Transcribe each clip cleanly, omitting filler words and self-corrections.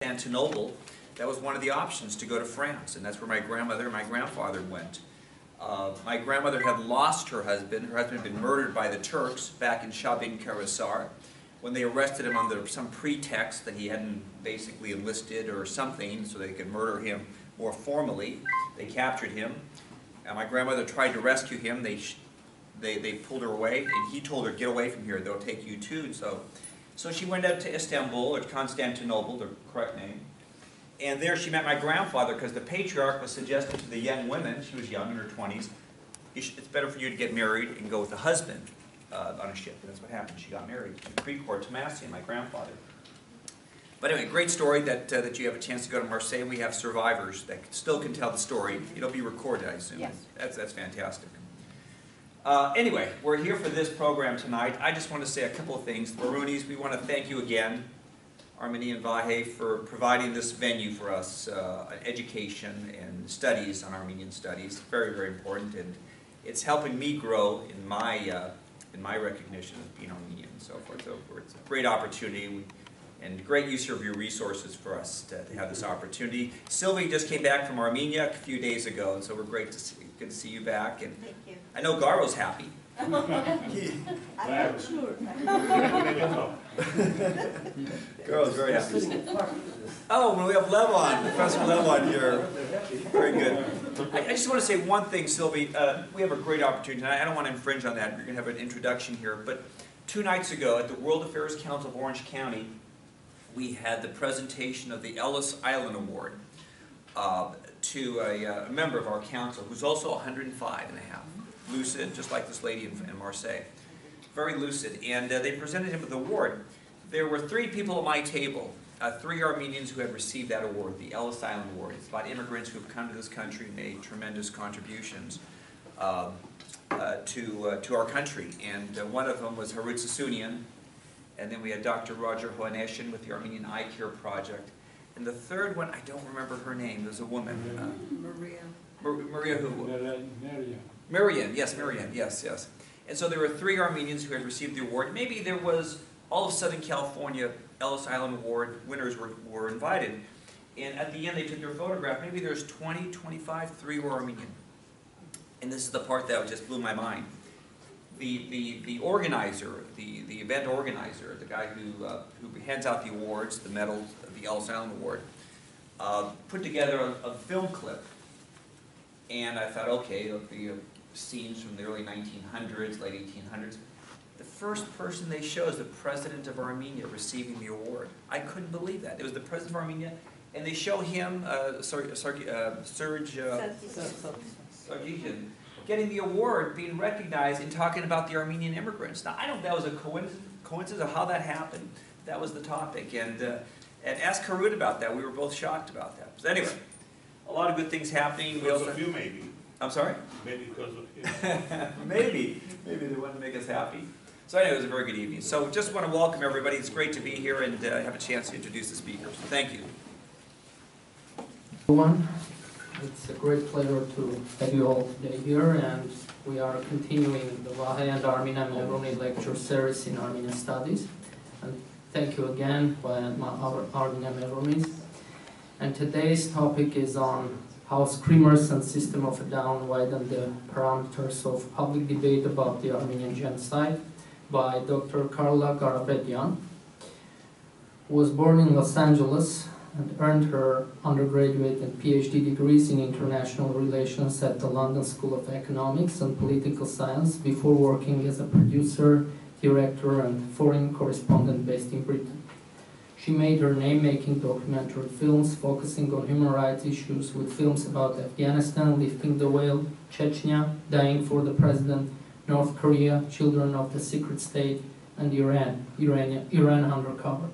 Constantinople, that was one of the options to go to France, and that's where my grandmother and my grandfather went. My grandmother had lost her husband. Her husband had been murdered by the Turks back in Şabin-Karahisar. When they arrested him under some pretext that he hadn't basically enlisted or something so they could murder him more formally, they captured him. And my grandmother tried to rescue him. They pulled her away, and he told her, "Get away from here, they'll take you too." So she went out to Istanbul, or Constantinople, the correct name. And there she met my grandfather, because the patriarch was suggesting to the young women, she was young, in her 20s, it's better for you to get married and go with a husband on a ship. And that's what happened. She got married to Precourt Tomasian, my grandfather. But anyway, great story that you have a chance to go to Marseille. We have survivors that still can tell the story. It'll be recorded, I assume. Yes. That's fantastic. Anyway, we're here for this program tonight. I just want to say a couple of things. Meghrounis, we want to thank you again, Armine and Vahe, for providing this venue for us, education and studies on Armenian studies. Very, very important, and it's helping me grow in my recognition of being Armenian and so forth. So it's a great opportunity and great use of your resources for us to have this opportunity. Sylvie just came back from Armenia a few days ago, and so we're good to see you back. And thank you. I know Garo's happy. I'm sure. Garo's very happy. Oh, well, we have Levon, Professor Levon here. Very good. I just want to say one thing, Sylvie. We have a great opportunity tonight. I don't want to infringe on that. You're going to have an introduction here. But 2 nights ago at the World Affairs Council of Orange County, we had the presentation of the Ellis Island Award to a member of our council who's also 105 and a half. Lucid, just like this lady in Marseille. Very lucid. And they presented him with the award. There were 3 people at my table, 3 Armenians who had received that award, the Ellis Island Award. It's about immigrants who have come to this country and made tremendous contributions to our country. And one of them was Harut Sasunian. And then we had Dr. Roger Hoaneshian with the Armenian Eye Care Project. And the third one, I don't remember her name. There's a woman. Maria. Maria who? Miriam, yes, Miriam, yes. And so there were 3 Armenians who had received the award. Maybe there was all of Southern California Ellis Island Award winners were invited. And at the end they took their photograph. Maybe there's 20, 25, 3 were Armenian. And this is the part that just blew my mind. The organizer, the event organizer, the guy who hands out the awards, the medals, the Ellis Island Award, put together a film clip. And I thought, okay, it'll be scenes from the early 1900s, late 1800s. The first person they show is the president of Armenia receiving the award. I couldn't believe that. It was the president of Armenia, and they show him, Serge Sargsyan, getting the award, being recognized, and talking about the Armenian immigrants. Now, I don't know if that was a coincidence of how that happened. That was the topic. And ask Harut about that. We were both shocked about that. So anyway, a lot of good things happening. Because of you, maybe. I'm sorry? Maybe because of you. Maybe they wanted to make us happy. So anyway, it was a very good evening. So just want to welcome everybody. It's great to be here and have a chance to introduce the speakers. Thank you. Everyone, it's a great pleasure to have you all today here, and we are continuing the Vahe and Armine Meghrouni lecture series in Armenian Studies. And thank you again by our Armine Meghrounis. And today's topic is on how Screamers and System of a Down widened the parameters of public debate about the Armenian Genocide by Dr. Carla Garapedian, who was born in Los Angeles and earned her undergraduate and PhD degrees in international relations at the London School of Economics and Political Science before working as a producer, director, and foreign correspondent based in Britain. She made her name making documentary films focusing on human rights issues, with films about Afghanistan, Lifting the Veil, Chechnya, Dying for the President, North Korea, Children of the Secret State, and Iran Undercover.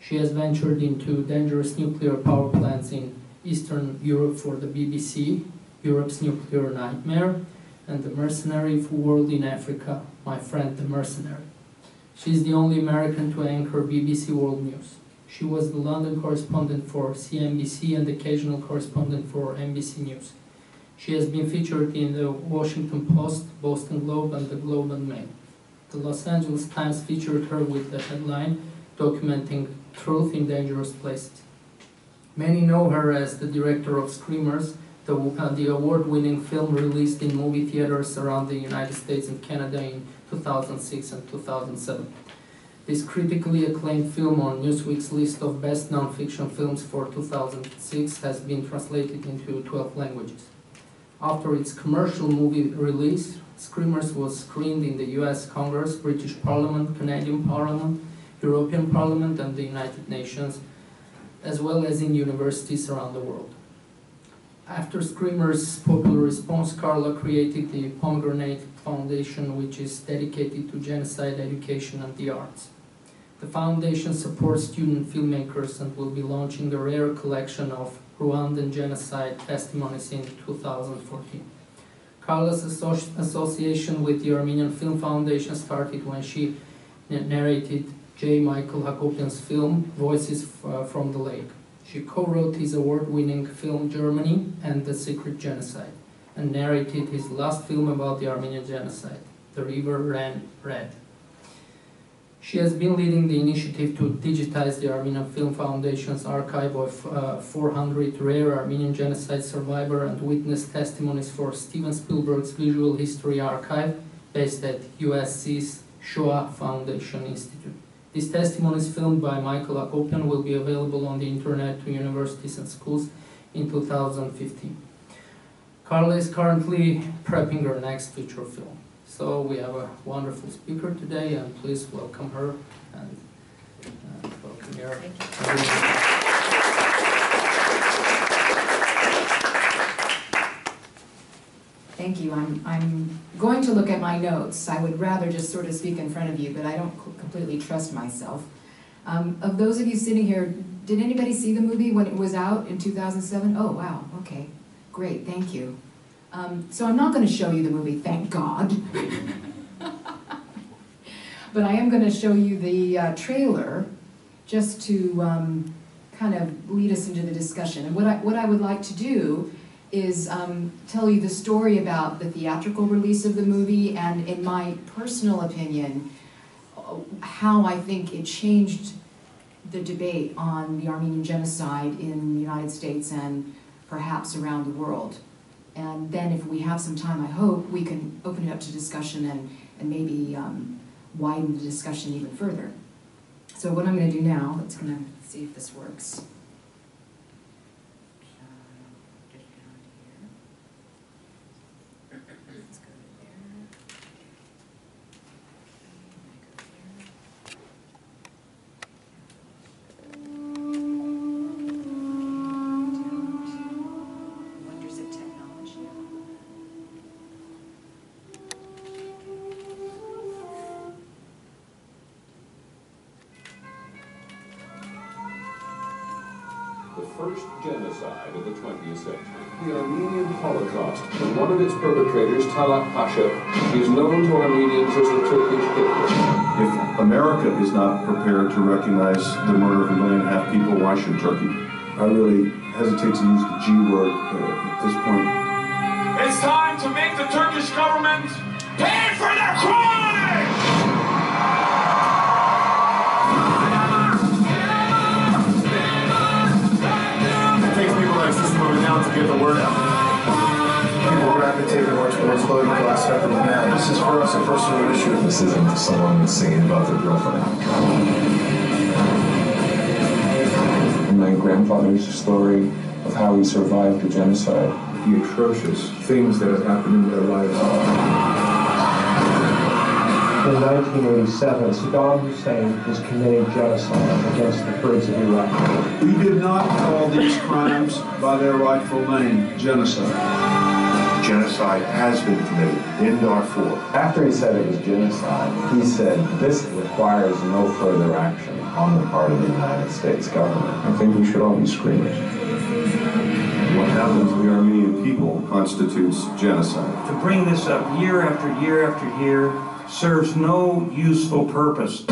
She has ventured into dangerous nuclear power plants in Eastern Europe for the BBC, Europe's Nuclear Nightmare, and The Mercenary World in Africa, My Friend the Mercenary. She is the only American to anchor BBC World News. She was the London correspondent for CNBC and occasional correspondent for NBC News. She has been featured in the Washington Post, Boston Globe, and the Globe and Mail. The Los Angeles Times featured her with the headline, documenting truth in dangerous places. Many know her as the director of Screamers, the award-winning film released in movie theaters around the United States and Canada in 2006 and 2007. This critically acclaimed film on Newsweek's list of best non-fiction films for 2006 has been translated into 12 languages. After its commercial movie release, Screamers was screened in the US Congress, British Parliament, Canadian Parliament, European Parliament, and the United Nations, as well as in universities around the world. After Screamers' popular response, Carla created the Pomegranate Foundation, which is dedicated to genocide education and the arts. The foundation supports student filmmakers and will be launching the rare collection of Rwandan genocide testimonies in 2014. Carla's association with the Armenian Film Foundation started when she narrated J. Michael Hakopian's film, Voices from the Lake. She co-wrote his award-winning film Germany and the Secret Genocide, and narrated his last film about the Armenian Genocide, The River Ran Red. She has been leading the initiative to digitize the Armenian Film Foundation's archive of 400 rare Armenian genocide survivor and witness testimonies for Steven Spielberg's Visual History Archive, based at USC's Shoah Foundation Institute. These testimonies, filmed by Michael Hakopian, will be available on the internet to universities and schools in 2015. Carla is currently prepping her next feature film. So we have a wonderful speaker today, and please welcome her and welcome here. Thank you. I'm going to look at my notes. I would rather just sort of speak in front of you, but I don't completely trust myself. Of those of you sitting here, did anybody see the movie when it was out in 2007? Oh, wow. Okay. Great. Thank you. So I'm not going to show you the movie, thank God. But I am going to show you the trailer just to kind of lead us into the discussion. And what I would like to do is tell you the story about the theatrical release of the movie, and in my personal opinion, how I think it changed the debate on the Armenian Genocide in the United States and perhaps around the world. And then if we have some time, I hope, we can open it up to discussion and maybe widen the discussion even further. So what I'm going to do now, let's going to see if this works. The first genocide of the 20th century, the Armenian Holocaust, and one of its perpetrators, Talat Pasha, is known to Armenians as the Turkish Hitler. If America is not prepared to recognize the murder of 1.5 million people, why should Turkey? I really hesitate to use the G word at this point. It's time to make the Turkish government pay for their crimes! To get the word out. People gravitated more towards voting for last second man. This is for us a personal issue. This isn't someone singing about their girlfriend. My grandfather's story of how he survived the genocide. The atrocious things that have happened in their lives. In 1987, Saddam Hussein was committing genocide against the Kurds of Iraq. We did not call these crimes by their rightful name, genocide. Genocide has been committed in Darfur. After he said it was genocide, he said this requires no further action on the part of the United States government. I think we should all be screamers. What happened to the Armenian people constitutes genocide. To bring this up year after year after year serves no useful purpose.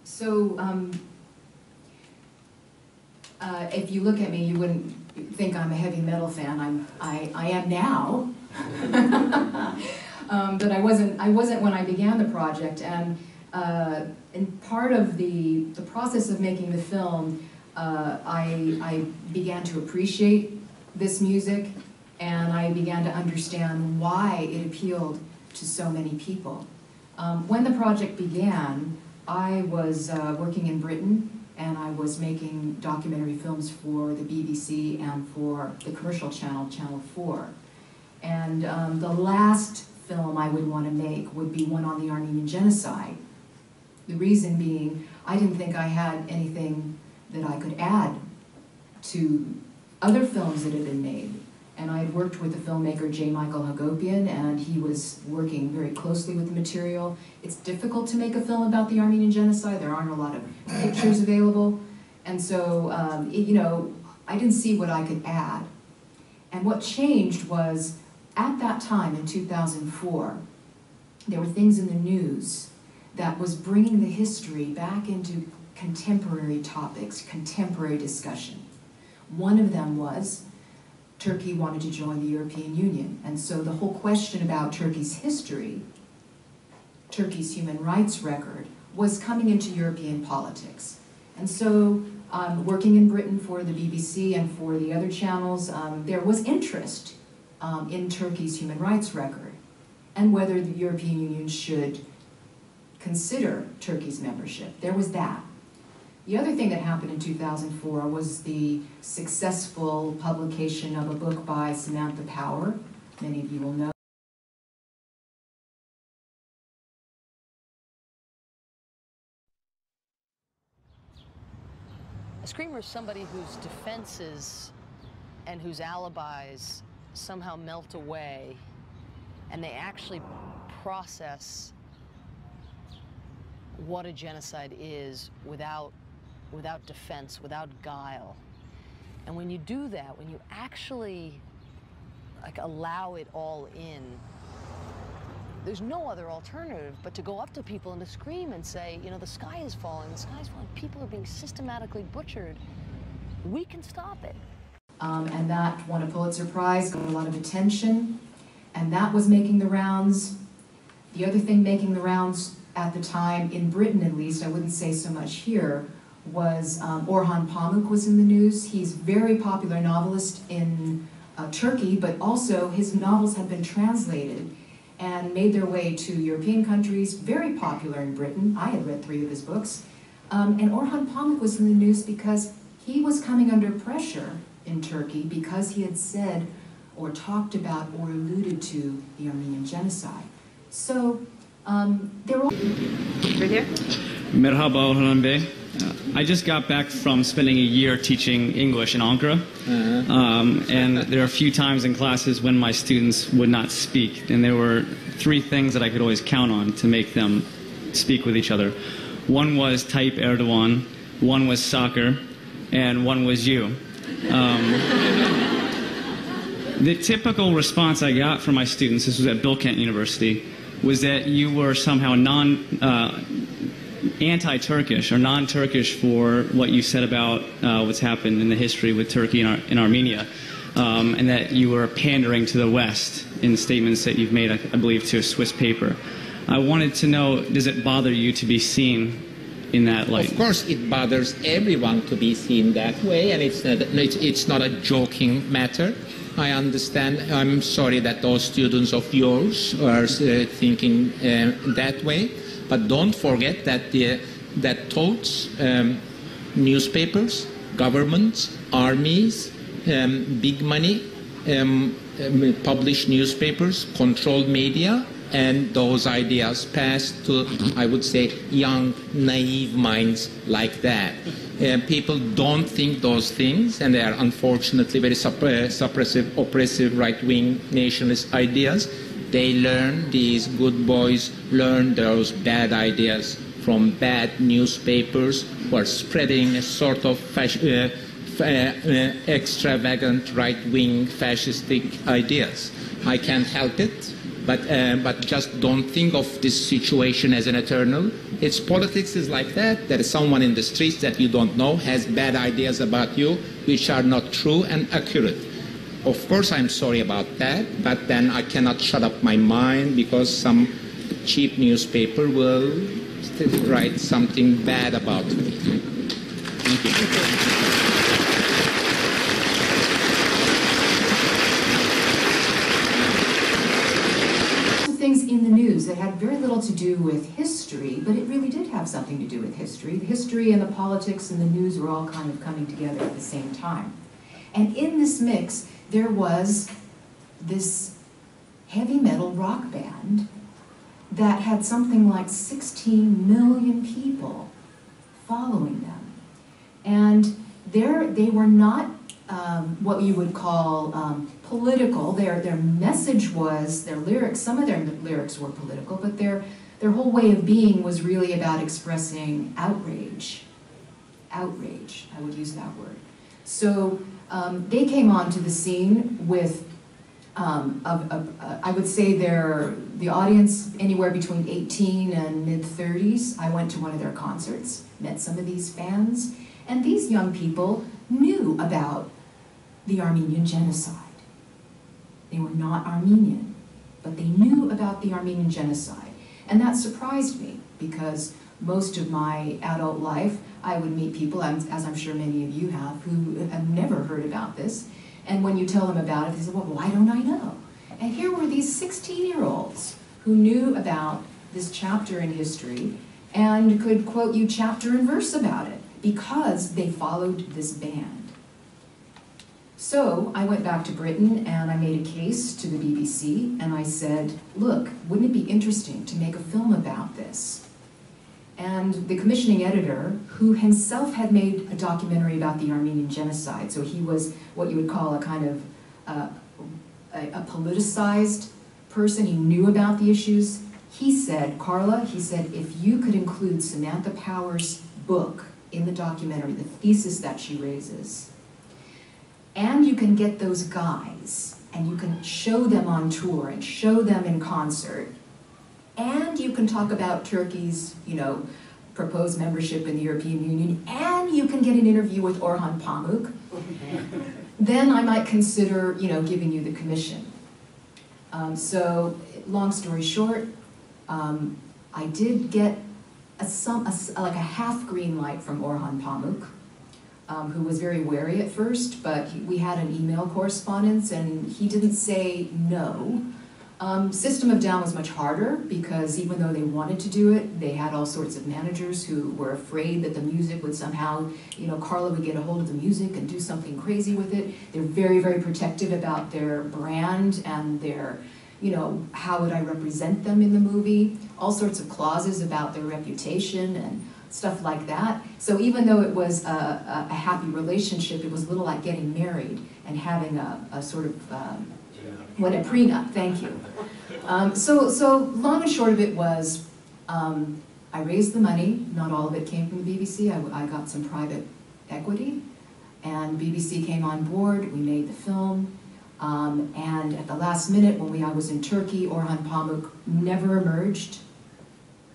So, if you look at me, you wouldn't think I'm a heavy metal fan. I am now, but I wasn't when I began the project. And part of the process of making the film, I began to appreciate this music, and I began to understand why it appealed to so many people. When the project began, I was working in Britain, and I was making documentary films for the BBC and for the commercial channel, Channel 4. And the last film I would want to make would be one on the Armenian Genocide. The reason being, I didn't think I had anything that I could add to other films that had been made. And I had worked with the filmmaker J. Michael Hagopian, and he was working very closely with the material. It's difficult to make a film about the Armenian Genocide. There aren't a lot of pictures available. And so, you know, I didn't see what I could add. And what changed was, at that time in 2004, there were things in the news that was bringing the history back into contemporary topics, contemporary discussion. One of them was Turkey wanted to join the European Union. And so the whole question about Turkey's history, Turkey's human rights record, was coming into European politics. And so, working in Britain for the BBC and for the other channels, there was interest in Turkey's human rights record and whether the European Union should consider Turkey's membership. There was that. The other thing that happened in 2004 was the successful publication of a book by Samantha Power. Many of you will know. A screamer is somebody whose defenses and whose alibis somehow melt away, and they actually process what a genocide is without defense, without guile. And when you do that, when you actually allow it all in, there's no other alternative but to go up to people and to scream and say, you know, the sky is falling, people are being systematically butchered. We can stop it. And that won a Pulitzer Prize, got a lot of attention, and that was making the rounds. The other thing making the rounds at the time, in Britain at least, I wouldn't say so much here, was Orhan Pamuk was in the news. He's a very popular novelist in Turkey, but also his novels have been translated and made their way to European countries, very popular in Britain. I had read 3 of his books. And Orhan Pamuk was in the news because he was coming under pressure in Turkey because he had said or talked about or alluded to the Armenian Genocide. So, they're all... Right here? Merhaba Orhan Bey. I just got back from spending a year teaching English in Ankara, and there are a few times in classes when my students would not speak, and there were 3 things that I could always count on to make them speak with each other. One was Tayyip Erdogan, one was soccer, and one was you. The typical response I got from my students, this was at Bill Kent University, was that you were somehow anti-Turkish or non-Turkish for what you said about what's happened in the history with Turkey and Armenia, and that you were pandering to the West in statements that you've made, I believe, to a Swiss paper. I wanted to know, does it bother you to be seen in that light? Of course it bothers everyone to be seen that way, and it's not a joking matter. I understand. I'm sorry that those students of yours are thinking that way. But don't forget that that thoughts, newspapers, governments, armies, big money, publish newspapers, control media, and those ideas pass to, I would say, young, naive minds like that. People don't think those things, and they are unfortunately very suppressive, oppressive, right-wing nationalist ideas. They learn, these good boys learn those bad ideas from bad newspapers who are spreading a sort of extravagant right-wing fascistic ideas. I can't help it. but just don't think of this situation as an eternal. It's politics is like that. There is someone in the streets that you don't know has bad ideas about you, which are not true and accurate. Of course, I'm sorry about that, but then I cannot shut up my mind because some cheap newspaper will write something bad about me. Thank you. Things in the news that had very little to do with history, but it really did have something to do with history. The history and the politics and the news were all kind of coming together at the same time. And in this mix, there was this heavy metal rock band that had something like 16 million people following them. And they were not what you would call political. Their message was, their lyrics, some of their lyrics were political, but their whole way of being was really about expressing outrage. Outrage, I would use that word. So they came onto the scene with, I would say the audience anywhere between 18 and mid-30s. I went to one of their concerts, met some of these fans, and these young people knew about the Armenian Genocide. They were not Armenian, but they knew about the Armenian Genocide. And that surprised me, because most of my adult life, I would meet people, as I'm sure many of you have, who have never heard about this. And when you tell them about it, they say, well, why don't I know? And here were these 16-year-olds who knew about this chapter in history and could quote you chapter and verse about it because they followed this band. So I went back to Britain and I made a case to the BBC and I said, look, wouldn't it be interesting to make a film about this? And the commissioning editor, who himself had made a documentary about the Armenian Genocide, so he was what you would call a kind of a politicized person, he knew about the issues, he said, Carla, he said, if you could include Samantha Power's book in the documentary, the thesis that she raises, and you can get those guys, and you can show them on tour and show them in concert, and you can talk about Turkey's, proposed membership in the European Union, and you can get an interview with Orhan Pamuk, then I might consider, giving you the commission. So, long story short, I did get like a half green light from Orhan Pamuk, who was very wary at first, but we had an email correspondence, and he didn't say no. System of Down was much harder because even though they wanted to do it, they had all sorts of managers who were afraid that the music would somehow, Carla would get a hold of the music and do something crazy with it. They're very, very protective about their brand and their, how would I represent them in the movie? All sorts of clauses about their reputation and stuff like that. So even though it was a happy relationship, it was a little like getting married and having a sort of, what a prenup, thank you. So long and short of it was, I raised the money, not all of it came from the BBC, I got some private equity, and BBC came on board, we made the film, and at the last minute when I was in Turkey, Orhan Pamuk never emerged.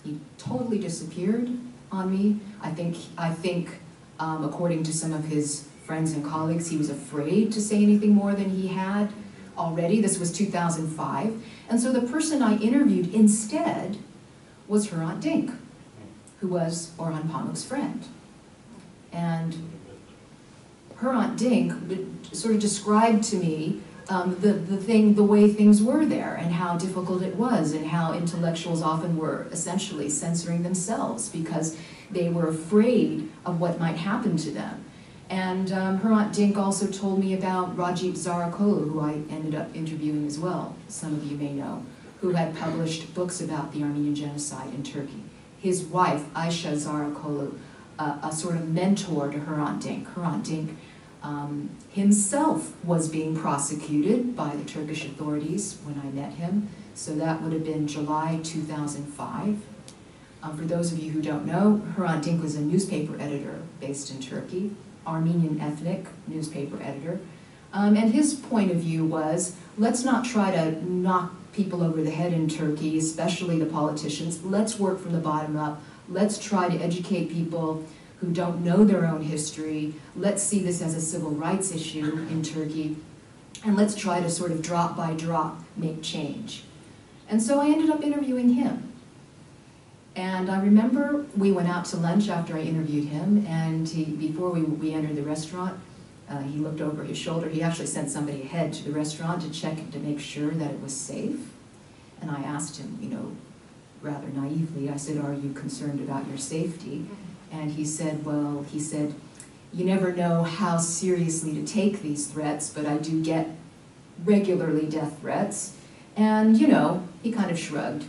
He totally disappeared on me. I think according to some of his friends and colleagues, he was afraid to say anything more than he had already. This was 2005. And so the person I interviewed instead was her Aunt Dink, who was Orhan Pamuk's friend. And her Aunt Dink sort of described to me the way things were there and how difficult it was and how intellectuals often were essentially censoring themselves because they were afraid of what might happen to them. And her Aunt Dink also told me about Rajib Zarakolu, who I ended up interviewing as well, some of you may know, who had published books about the Armenian Genocide in Turkey. His wife, Aisha Zarakolu, a sort of mentor to her Aunt Dink. Her Aunt Dink himself was being prosecuted by the Turkish authorities when I met him, so that would have been July 2005. For those of you who don't know, her Aunt Dink was a newspaper editor based in Turkey, Armenian ethnic newspaper editor. And his point of view was, let's not try to knock people over the head in Turkey, especially the politicians. Let's work from the bottom up. Let's try to educate people who don't know their own history. Let's see this as a civil rights issue in Turkey. And let's try to sort of drop by drop make change. And so I ended up interviewing him. And I remember we went out to lunch after I interviewed him, and before we entered the restaurant, he looked over his shoulder. He actually sent somebody ahead to the restaurant to check to make sure that it was safe. And I asked him, you know, rather naively, I said, are you concerned about your safety? And he said, well, you never know how seriously to take these threats, but I do get regularly death threats. And, you know, he kind of shrugged.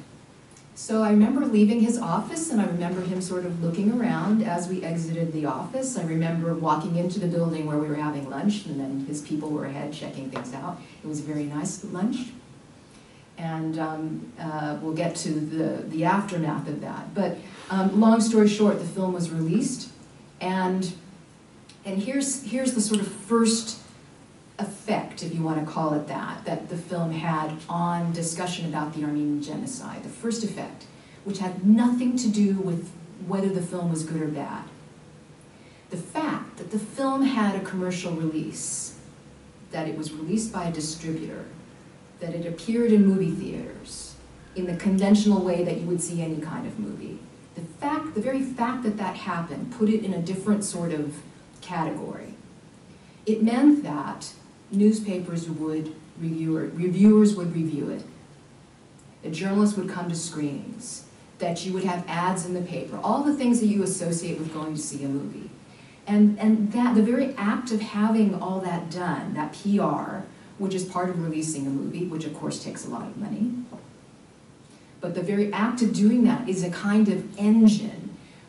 So I remember leaving his office, and I remember him sort of looking around as we exited the office. I remember walking into the building where we were having lunch, and then his people were ahead checking things out. It was a very nice lunch. And we'll get to the aftermath of that. But long story short, the film was released, and here's the sort of first effect, if you want to call it that the film had on discussion about the Armenian Genocide. The first effect, which had nothing to do with whether the film was good or bad. The fact that the film had a commercial release, that it was released by a distributor, that it appeared in movie theaters in the conventional way that you would see any kind of movie. The very fact that that happened put it in a different sort of category. It meant that newspapers would review it, reviewers would review it, the journalists would come to screenings, that you would have ads in the paper, all the things that you associate with going to see a movie. And that the very act of having all that done, that PR, which is part of releasing a movie, which of course takes a lot of money, but the very act of doing that is a kind of engine.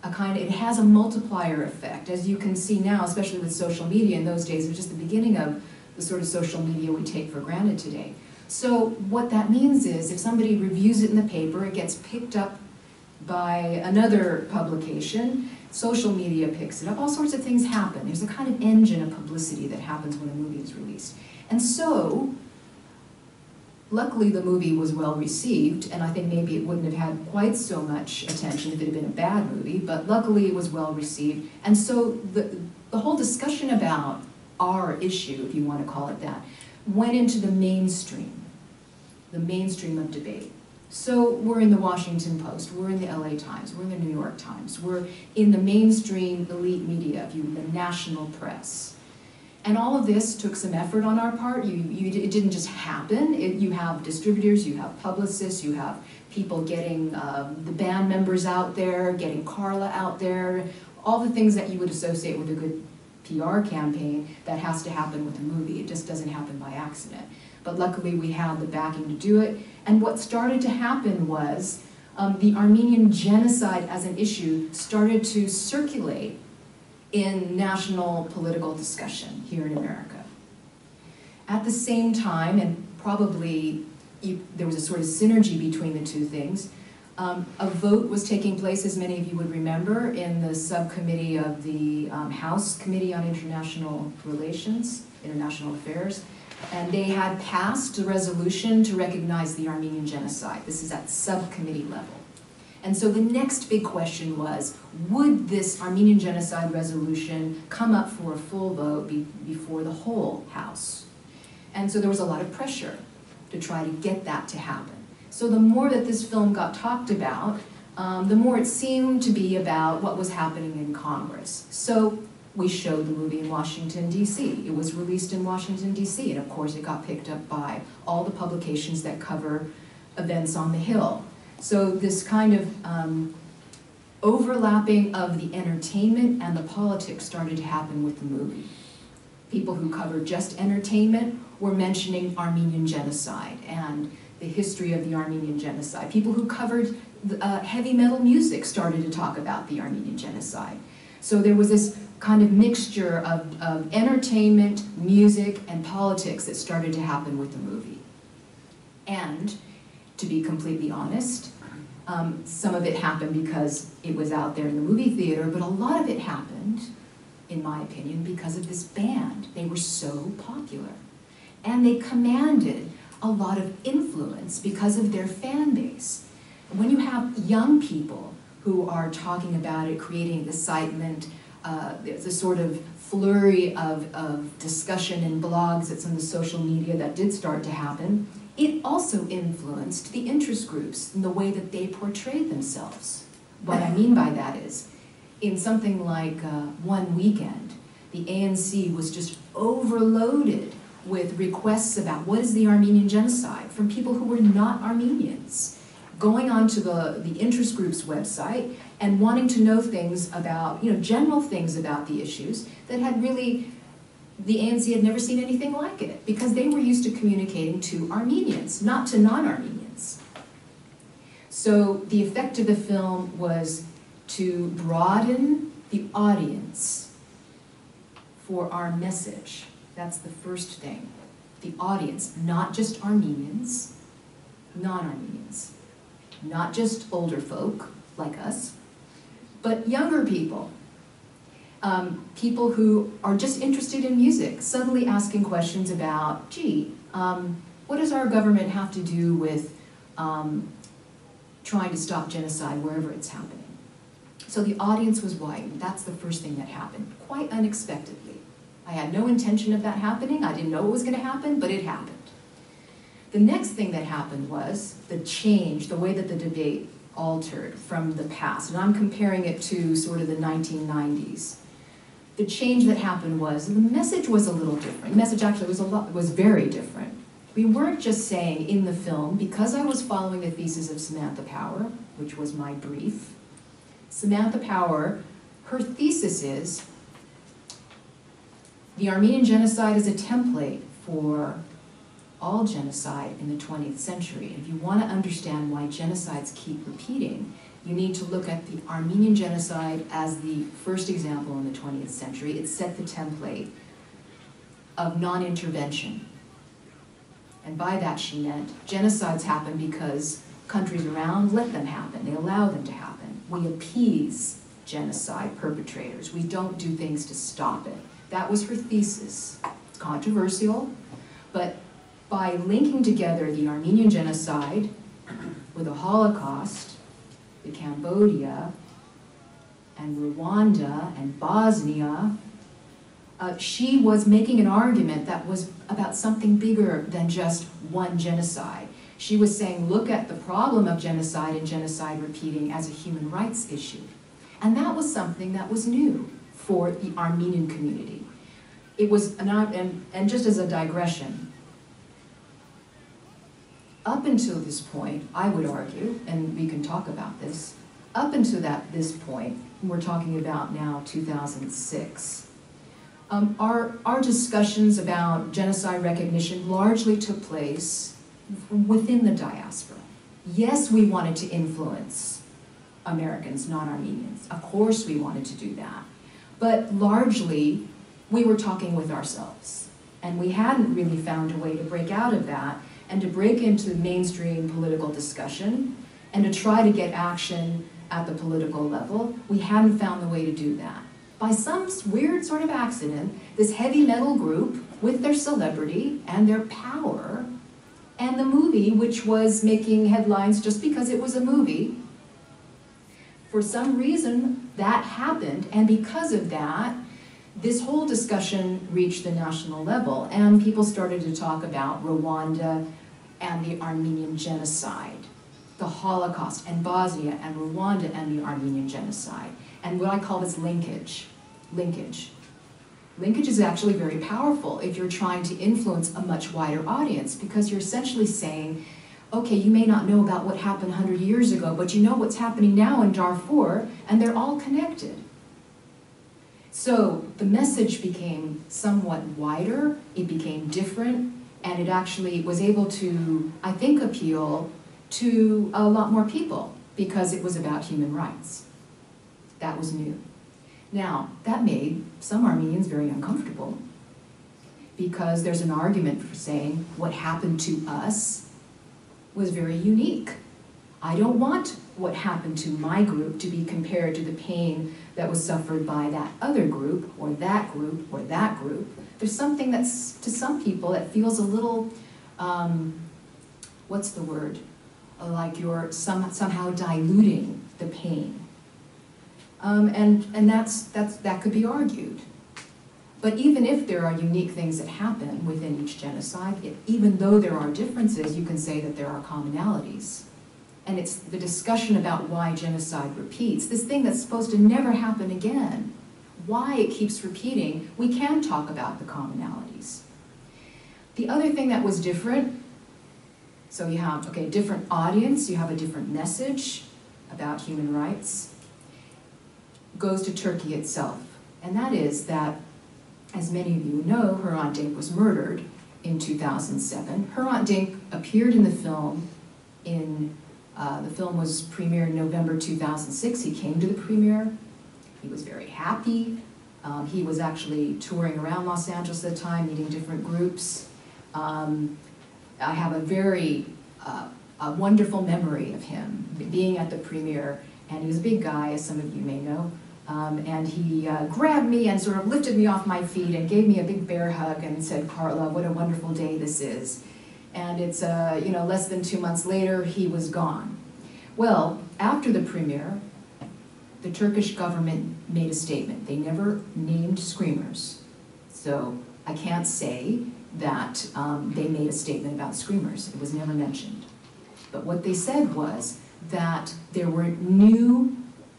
It has a multiplier effect, as you can see now, especially with social media. In those days, it was just the beginning of the sort of social media we take for granted today. So what that means is, if somebody reviews it in the paper, it gets picked up by another publication, social media picks it up, all sorts of things happen. There's a kind of engine of publicity that happens when a movie is released. And so, luckily the movie was well received, and I think maybe it wouldn't have had quite so much attention if it had been a bad movie, but luckily it was well received. And so the whole discussion about our issue, if you want to call it that, went into the mainstream of debate. So we're in the Washington Post, we're in the LA Times, we're in the New York Times, we're in the mainstream elite media, the national press. And all of this took some effort on our part. It didn't just happen. You have distributors, you have publicists, you have people getting the band members out there, getting Carla out there, all the things that you would associate with a good PR campaign that has to happen with a movie. It just doesn't happen by accident. But luckily we had the backing to do it. And what started to happen was the Armenian Genocide as an issue started to circulate in national political discussion here in America. At the same time, and probably there was a sort of synergy between the two things, a vote was taking place, as many of you would remember, in the subcommittee of the House Committee on International Relations, International Affairs, and they had passed a resolution to recognize the Armenian Genocide. This is at subcommittee level. And so the next big question was, would this Armenian Genocide resolution come up for a full vote before the whole House? And so there was a lot of pressure to try to get that to happen. So the more that this film got talked about, the more it seemed to be about what was happening in Congress. So we showed the movie in Washington, D.C. It was released in Washington, D.C., and of course it got picked up by all the publications that cover events on the Hill. So this kind of overlapping of the entertainment and the politics started to happen with the movie. People who covered just entertainment were mentioning Armenian Genocide and the history of the Armenian Genocide. People who covered heavy metal music started to talk about the Armenian Genocide. So there was this kind of mixture of entertainment, music, and politics that started to happen with the movie. And to be completely honest, some of it happened because it was out there in the movie theater, but a lot of it happened, in my opinion, because of this band. They were so popular. and they commanded a lot of influence because of their fan base. When you have young people who are talking about it, creating excitement, there's a sort of flurry of discussion in blogs that's in the social media that did start to happen, it also influenced the interest groups in the way that they portrayed themselves. What I mean by that is, in something like One Weekend, the ANC was just overloaded with requests about what is the Armenian Genocide from people who were not Armenians, going onto the interest group's website and wanting to know things about, general things about the issues that had really, the ANC had never seen anything like it, because they were used to communicating to Armenians, not to non-Armenians. So the effect of the film was to broaden the audience for our message. That's the first thing. The audience, not just Armenians, non-Armenians, not just older folk like us, but younger people. People who are just interested in music, suddenly asking questions about, what does our government have to do with trying to stop genocide wherever it's happening? So the audience was widened. That's the first thing that happened, quite unexpectedly. I had no intention of that happening. I didn't know it was going to happen, but it happened. The next thing that happened was the change, the way that the debate altered from the past. And I'm comparing it to sort of the 1990s. The change that happened was, the message was a little different. The message actually was very different. We weren't just saying in the film, because I was following the thesis of Samantha Power, which was my brief. Samantha Power, her thesis is, the Armenian Genocide is a template for all genocide in the 20th century. If you want to understand why genocides keep repeating, you need to look at the Armenian Genocide as the first example in the 20th century. It set the template of non-intervention. And by that she meant genocides happen because countries around let them happen. They allow them to happen. We appease genocide perpetrators. We don't do things to stop it. That was her thesis. It's controversial, but by linking together the Armenian Genocide with the Holocaust, the Cambodia, and Rwanda, and Bosnia, she was making an argument that was about something bigger than just one genocide. She was saying, look at the problem of genocide and genocide repeating as a human rights issue. And that was something that was new for the Armenian community. It was, and just as a digression, up until this point, I would argue, and we can talk about this, up until this point, we're talking about now 2006, our discussions about genocide recognition largely took place within the diaspora. Yes, we wanted to influence Americans, non-Armenians. Of course we wanted to do that. But largely, we were talking with ourselves. And we hadn't really found a way to break out of that and to break into mainstream political discussion and to try to get action at the political level. We hadn't found the way to do that. By some weird sort of accident, this heavy metal group with their celebrity and their power and the movie, which was making headlines just because it was a movie, for some reason that happened, and because of that, this whole discussion reached the national level, and people started to talk about Rwanda and the Armenian Genocide, the Holocaust, and Bosnia, and Rwanda and the Armenian Genocide, and what I call this linkage. Linkage is actually very powerful if you're trying to influence a much wider audience, because you're essentially saying, okay, you may not know about what happened 100 years ago, but you know what's happening now in Darfur, and they're all connected. So the message became somewhat wider, it became different, and it actually was able to, I think, appeal to a lot more people because it was about human rights. That was new. Now, that made some Armenians very uncomfortable because there's an argument for saying what happened to us was very unique. I don't want what happened to my group to be compared to the pain that was suffered by that other group, or that group, or that group. There's something that's, to some people, that feels a little, what's the word? Like you're somehow diluting the pain. And that could be argued. But even if there are unique things that happen within each genocide, even though there are differences, you can say that there are commonalities. And it's the discussion about why genocide repeats, this thing that's supposed to never happen again, why it keeps repeating, we can talk about the commonalities. The other thing that was different, so you have, okay, a different audience, you have a different message about human rights, goes to Turkey itself. And that is that, as many of you know, Hrant Dink was murdered in 2007. Hrant Dink appeared in the film the film was premiered in November 2006. He came to the premiere. He was very happy. He was actually touring around Los Angeles at the time, meeting different groups. I have a very a wonderful memory of him being at the premiere, and he was a big guy, as some of you may know. And he grabbed me and sort of lifted me off my feet and gave me a big bear hug and said, "Carla, what a wonderful day this is." And it's, less than 2 months later, he was gone. Well, after the premiere, the Turkish government made a statement. They never named screamers. So I can't say that they made a statement about screamers. It was never mentioned. But what they said was that there were new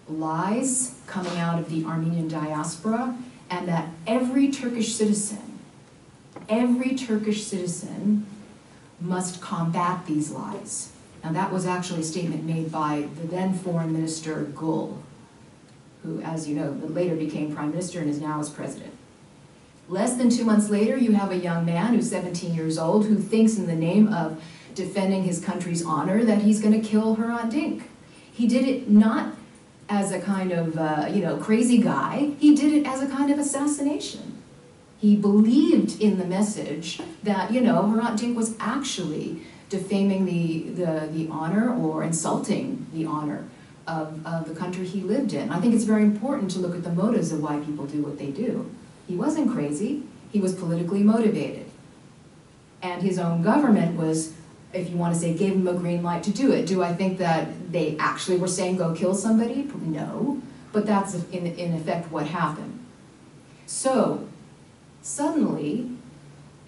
lies coming out of the Armenian diaspora, and that every Turkish citizen must combat these lies. Now that was actually a statement made by the then Foreign Minister Gül, who, as you know, later became Prime Minister and is now as President. Less than 2 months later, you have a young man who's 17 years old who thinks in the name of defending his country's honor that he's going to kill Hrant Dink. He did it not as a kind of, crazy guy. He did it as a kind of assassination. He believed in the message that, Hrant Dink was actually defaming the honor or insulting the honor of the country he lived in. I think it's very important to look at the motives of why people do what they do. He wasn't crazy. He was politically motivated. And his own government was, if you want to say, gave him a green light to do it. Do I think that they actually were saying go kill somebody? No. But that's in effect what happened. So, suddenly,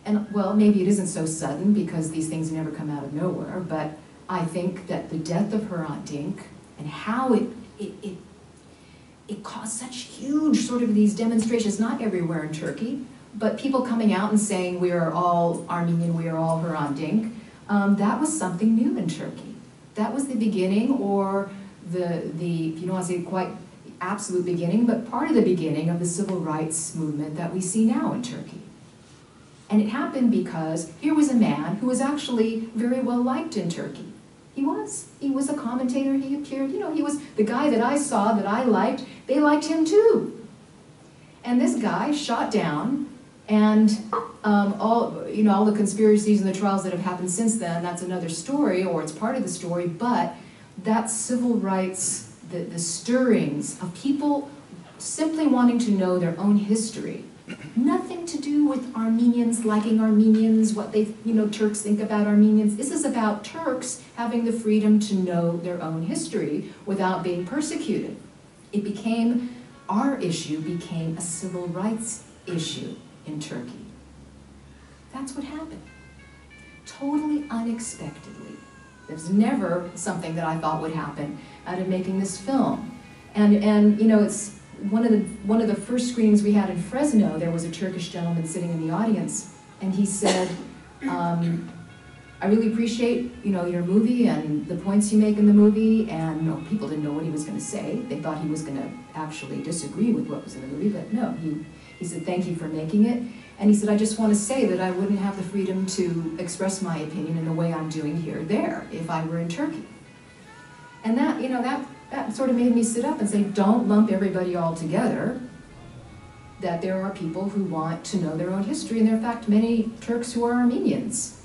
and well, maybe it isn't so sudden because these things never come out of nowhere, but I think that the death of Hrant Dink and how it caused such huge sort of these demonstrations, not everywhere in Turkey, but people coming out and saying we are all Armenian, we are all Hrant Dink, that was something new in Turkey. That was the beginning, or if you don't want to say quite absolute beginning, but part of the beginning of the civil rights movement that we see now in Turkey. And it happened because here was a man who was actually very well liked in Turkey. He was a commentator, he appeared, he was the guy that I saw, that I liked, they liked him too. And this guy shot down, and all the conspiracies and the trials that have happened since then, that's another story, or it's part of the story, but that civil rights, the stirrings of people simply wanting to know their own history. Nothing to do with Armenians liking Armenians, what they, Turks think about Armenians. This is about Turks having the freedom to know their own history without being persecuted. Our issue became a civil rights issue in Turkey. That's what happened. Totally unexpectedly. There's never something that I thought would happen out of making this film. And it's one of the first screenings we had in Fresno. There was a Turkish gentleman sitting in the audience, and he said, I really appreciate your movie and the points you make in the movie. And people didn't know what he was going to say. They thought he was going to actually disagree with what was in the movie, but no, he said, thank you for making it. And he said, I just want to say that I wouldn't have the freedom to express my opinion in the way I'm doing here, there, if I were in Turkey. And that sort of made me sit up and say, don't lump everybody all together, that there are people who want to know their own history, and there are in fact many Turks who are Armenians.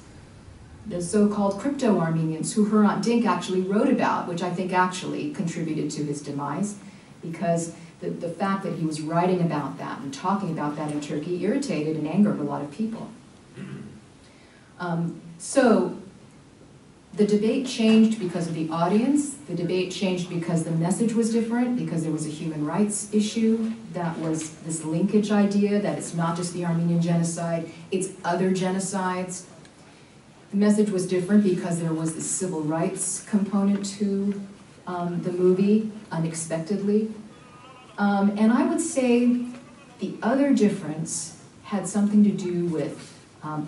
the so-called crypto-Armenians, who Hrant Dink actually wrote about, which I think actually contributed to his demise, because the fact that he was writing about that and talking about that in Turkey irritated and angered a lot of people. So the debate changed because of the audience. The debate changed because the message was different, because there was a human rights issue. That was this linkage idea that it's not just the Armenian genocide, it's other genocides. The message was different because there was this civil rights component to the movie, unexpectedly. And I would say the other difference had something to do with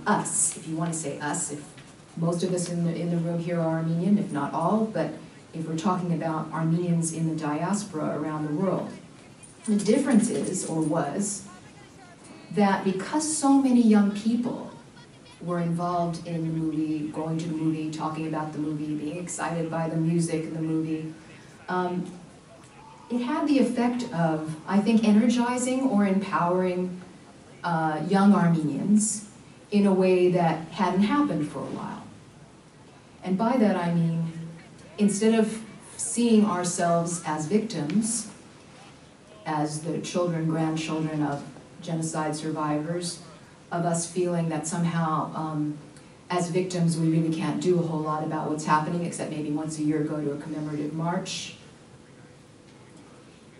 us, if you want to say us, if most of us in the room here are Armenian, if not all, but if we're talking about Armenians in the diaspora around the world. The difference is, or was, that because so many young people were involved in the movie, going to the movie, talking about the movie, being excited by the music in the movie, it had the effect of, I think, energizing or empowering young Armenians in a way that hadn't happened for a while. And by that I mean, instead of seeing ourselves as victims, as the children, grandchildren of genocide survivors, of us feeling that somehow as victims we really can't do a whole lot about what's happening except maybe once a year go to a commemorative march,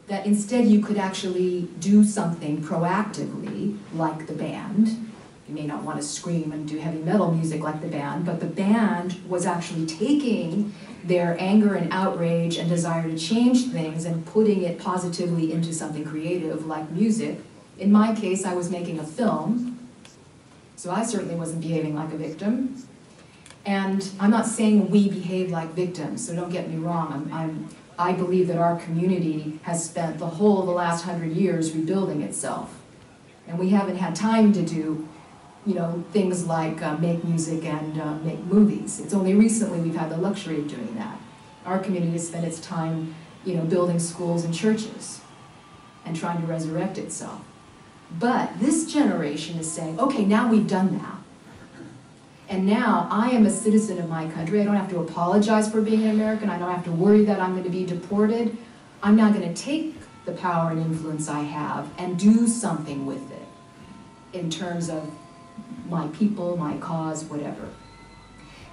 that instead you could actually do something proactively, like the band. You may not want to scream and do heavy metal music like the band, but the band was actually taking their anger and outrage and desire to change things and putting it positively into something creative like music. In my case, I was making a film, so I certainly wasn't behaving like a victim. And I'm not saying we behave like victims, so don't get me wrong. I believe that our community has spent the whole of the last 100 years rebuilding itself. And we haven't had time to do, things like make music and make movies. It's only recently we've had the luxury of doing that. Our community has spent its time, building schools and churches and trying to resurrect itself. But this generation is saying, okay, now we've done that. And now I am a citizen of my country. I don't have to apologize for being an American. I don't have to worry that I'm going to be deported. I'm now going to take the power and influence I have and do something with it in terms of my people, my cause, whatever.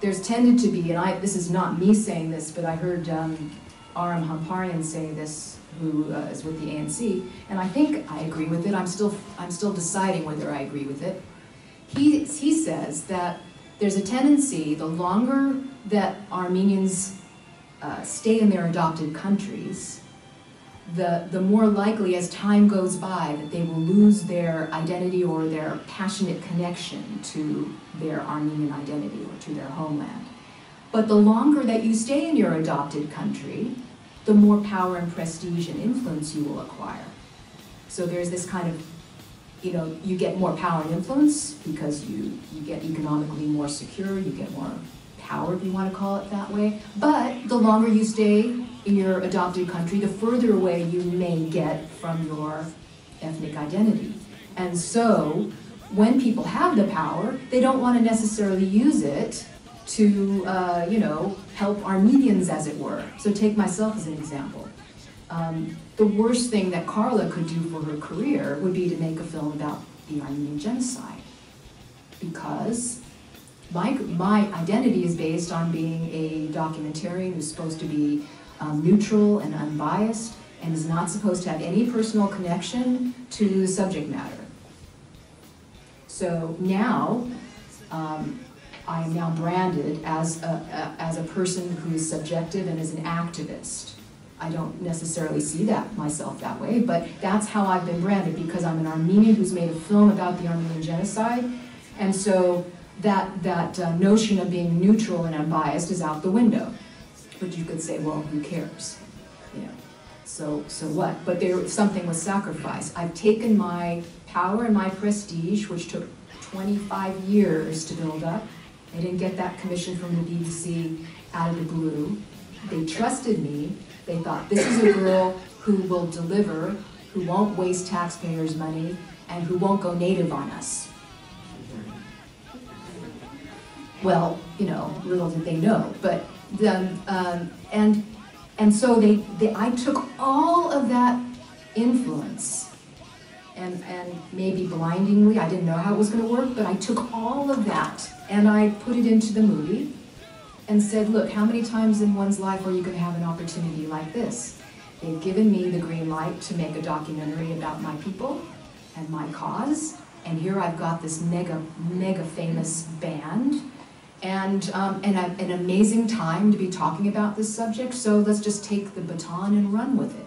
There's tended to be, and this is not me saying this, but I heard Aram Hamparian say this, who is with the ANC, and I think I agree with it. I'm still deciding whether I agree with it. He says that there's a tendency, the longer that Armenians stay in their adopted countries, the more likely as time goes by that they will lose their identity or their passionate connection to their Armenian identity or to their homeland. But the longer that you stay in your adopted country, the more power and prestige and influence you will acquire. So there's this kind of, you get more power and influence because you get economically more secure, you get more power, if you want to call it that way. But the longer you stay in your adopted country, the further away you may get from your ethnic identity. And so when people have the power, they don't want to necessarily use it to, help Armenians, as it were. So take myself as an example. The worst thing that Carla could do for her career would be to make a film about the Armenian Genocide. Because my identity is based on being a documentarian who's supposed to be neutral and unbiased and is not supposed to have any personal connection to the subject matter. So now, I am now branded as a person who is subjective and as an activist. I don't necessarily see myself that way, but that's how I've been branded, because I'm an Armenian who's made a film about the Armenian Genocide, and so that notion of being neutral and unbiased is out the window. But you could say, well, who cares? So what? But something was sacrificed. I've taken my power and my prestige, which took 25 years to build up. I didn't get that commission from the BBC out of the blue. They trusted me. They thought, this is a girl who will deliver, who won't waste taxpayers' money, and who won't go native on us. Well, you know, little did they know, but and so I took all of that influence, and maybe blindingly, I didn't know how it was going to work, but I took all of that and I put it into the movie and said, look, how many times in one's life are you going to have an opportunity like this? They've given me the green light to make a documentary about my people and my cause, and here I've got this mega famous band, and an amazing time to be talking about this subject, so let's just take the baton and run with it.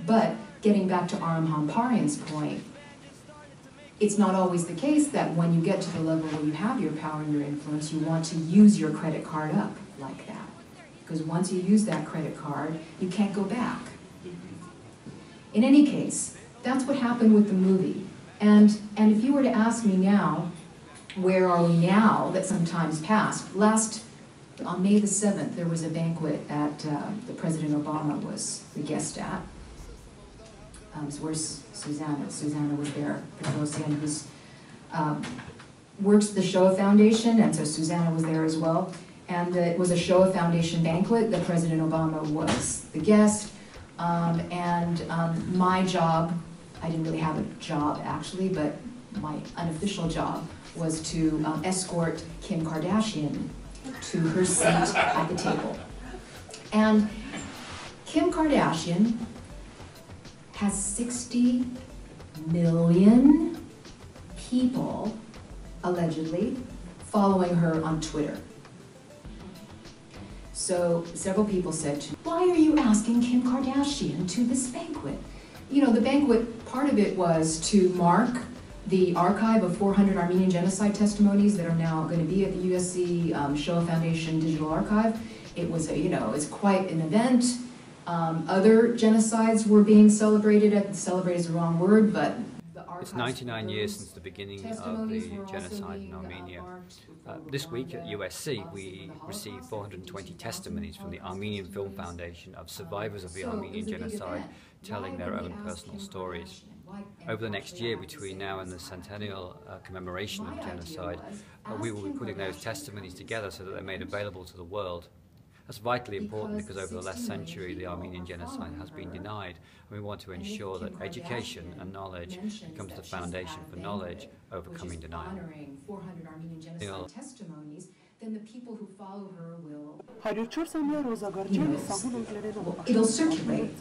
But getting back to Aram Hamparian's point, it's not always the case that when you get to the level where you have your power and your influence, you want to use your credit card up like that. Because once you use that credit card, you can't go back. In any case, that's what happened with the movie. And if you were to ask me now, where are we now that some time's passed? On May the 7th, there was a banquet at the President Obama was the guest at. Where's Susanna? Susanna was there, Petrosian, who works the Shoah Foundation, and so Susanna was there as well. And it was a Shoah Foundation banquet. The President Obama was the guest. My job, I didn't really have a job actually, but my unofficial job was to escort Kim Kardashian to her seat at the table. And Kim Kardashian has 60 million people, allegedly, following her on Twitter. So several people said to me, why are you asking Kim Kardashian to this banquet? You know, the banquet, part of it was to mark the archive of 400 Armenian Genocide testimonies that are now going to be at the USC Shoah Foundation Digital Archive. It was it's quite an event. Other genocides were being celebrated. Celebrate is the wrong word, but it's 99 years since the beginning of the genocide in Armenia. This week at USC, we received 420 testimonies from the Armenian Film Foundation of survivors of the Armenian Genocide telling their own personal stories. Over the next year, between now and the centennial commemoration of genocide, we will be putting those testimonies together so that they're made available to the world. That's vitally important because over the last century the Armenian genocide has been denied, and we want to ensure that education and knowledge becomes the foundation for knowledge overcoming denial. Honoring 400 Armenian genocide testimonies, then the people who follow her will, it'll circulate.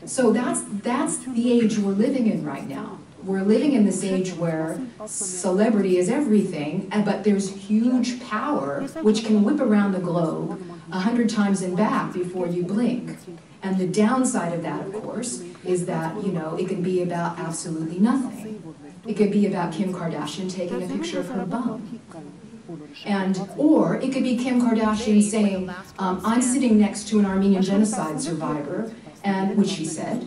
So that's the age we're living in right now. We're living in this age where celebrity is everything, but there's huge power which can whip around the globe 100 times and back before you blink. And the downside of that, of course, is that, it can be about absolutely nothing. It could be about Kim Kardashian taking a picture of her bum. Or it could be Kim Kardashian saying, I'm sitting next to an Armenian genocide survivor, which she said,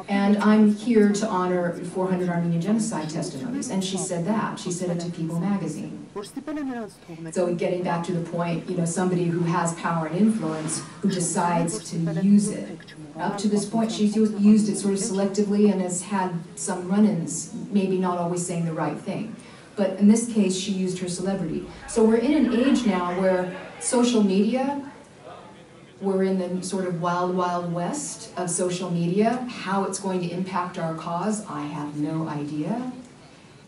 and I'm here to honor 400 Armenian genocide testimonies. And she said that. She said it to People magazine. So getting back to the point, somebody who has power and influence who decides to use it. Up to this point, she's used it sort of selectively and has had some run-ins, maybe not always saying the right thing. But in this case, she used her celebrity. So we're in an age now where social media, we're in the sort of wild, wild west of social media. How it's going to impact our cause, I have no idea,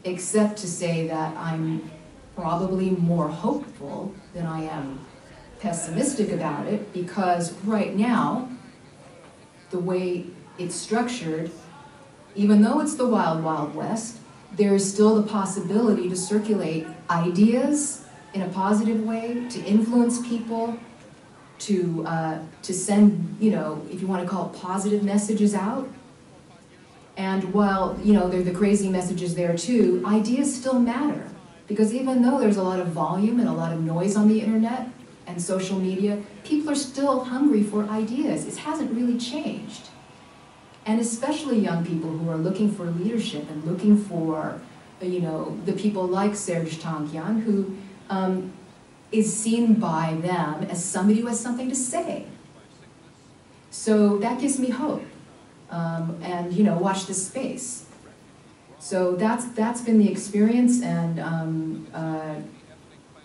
except to say that I'm probably more hopeful than I am pessimistic about it, because right now, the way it's structured, even though it's the wild, wild west, there is still the possibility to circulate ideas in a positive way, to influence people, to send, if you want to call it positive messages out. And while, there are the crazy messages there too, ideas still matter. Because even though there's a lot of volume and a lot of noise on the internet and social media, people are still hungry for ideas. It hasn't really changed. And especially young people who are looking for leadership and looking for, the people like Serge Tankian, who is seen by them as somebody who has something to say. So that gives me hope. And watch this space. So that's been the experience, and